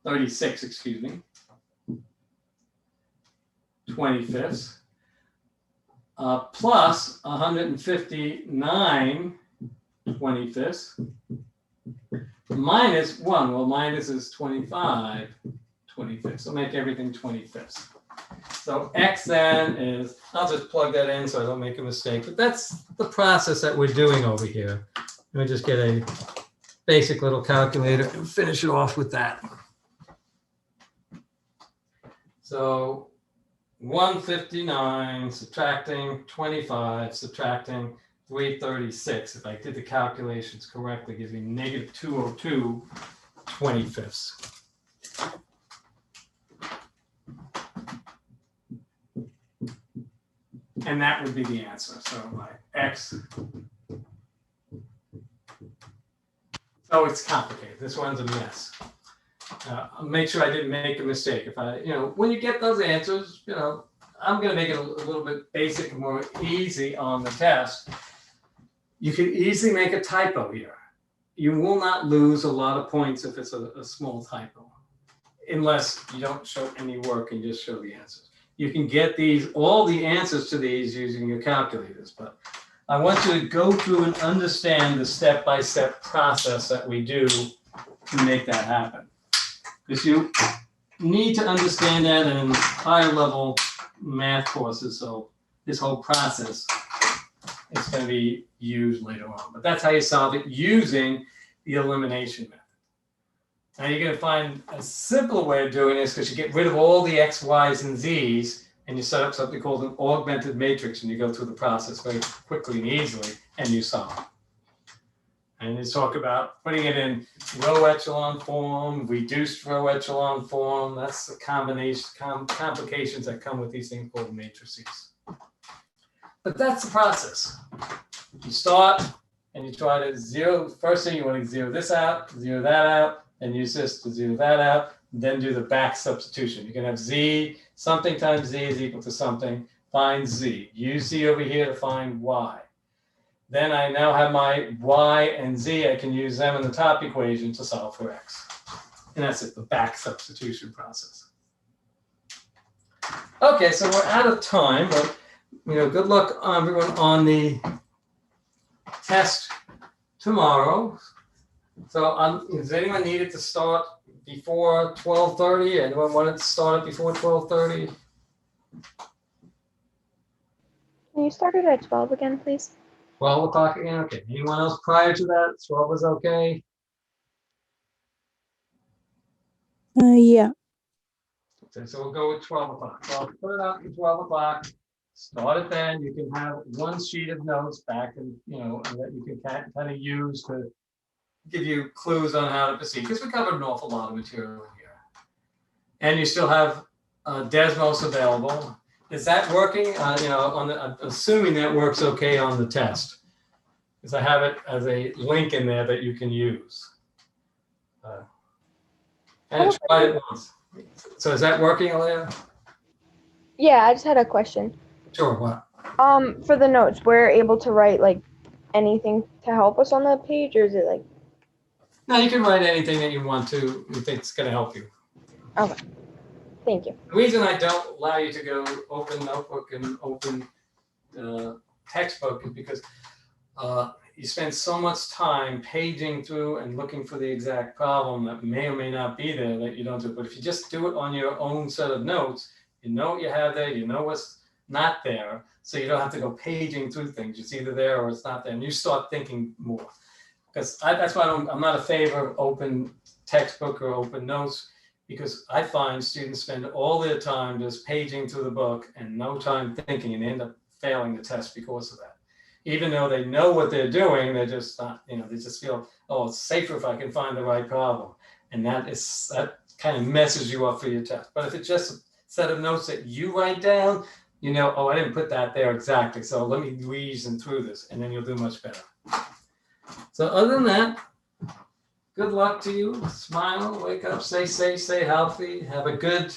36, excuse me, 25ths, plus 159/25, minus 1, well, minus is 25/25, so make everything 25ths. So x then is, I'll just plug that in so I don't make a mistake, but that's the process that we're doing over here. Let me just get a basic little calculator and finish it off with that. So 159 subtracting 25 subtracting 336, if I did the calculations correctly, gives me negative 202/25. And that would be the answer. So my x. Oh, it's complicated. This one's a mess. I'll make sure I didn't make a mistake. If I, when you get those answers, I'm going to make it a little bit basic and more easy on the test. You can easily make a typo here. You will not lose a lot of points if it's a small typo, unless you don't show any work and just show the answers. You can get all the answers to these using your calculators, but I want you to go through and understand the step-by-step process that we do to make that happen. Because you need to understand that in higher level math courses, so this whole process is going to be used later on. But that's how you solve it using the elimination method. Now you're going to find a simpler way of doing this because you get rid of all the x, y's, and z's, and you set up something called an augmented matrix, and you go through the process very quickly and easily, and you solve. And you talk about putting it in row echelon form, reduced row echelon form. That's the complications that come with these things called matrices. But that's the process. You start and you try to zero. First thing you want to zero this out, zero that out, and use this to zero that out, then do the back substitution. You can have z, something times z is equal to something, find z. Use z over here to find y. Then I now have my y and z, I can use them in the top equation to solve for x. And that's it, the back substitution process. Okay, so we're out of time, but good luck everyone on the test tomorrow. So does anyone need it to start before 12:30? Anyone want it to start before 12:30? Can you start it at 12 again, please? 12 o'clock again? Okay. Anyone else prior to that? 12 was okay? Yeah. Okay, so we'll go with 12 o'clock. So I'll put it out at 12 o'clock. Start it then. You can have one sheet of notes back and, that you can kind of use to give you clues on how to proceed, because we covered an awful lot of material in here. And you still have Desmos available. Is that working? Assuming that works okay on the test, because I have it as a link in there that you can use. And try it once. So is that working, Alea? Yeah, I just had a question. Sure. What? For the notes, we're able to write anything to help us on that page, or is it No, you can write anything that you want to. You think it's going to help you. Okay. Thank you. The reason I don't allow you to go open notebook and open textbook is because you spend so much time paging through and looking for the exact problem that may or may not be there that you don't do. But if you just do it on your own set of notes, you know what you have there, you know what's not there. So you don't have to go paging through things. It's either there or it's not there. And you start thinking more. Because that's why I'm not a favor of open textbook or open notes, because I find students spend all their time just paging through the book and no time thinking, and they end up failing the test because of that. Even though they know what they're doing, they're just not, they just feel, oh, it's safer if I can find the right problem. And that kind of messes you up for your test. But if it's just a set of notes that you write down, oh, I didn't put that there exactly, so let me reason through this, and then you'll do much better. So other than that, good luck to you. Smile, wake up, stay safe, stay healthy, have a good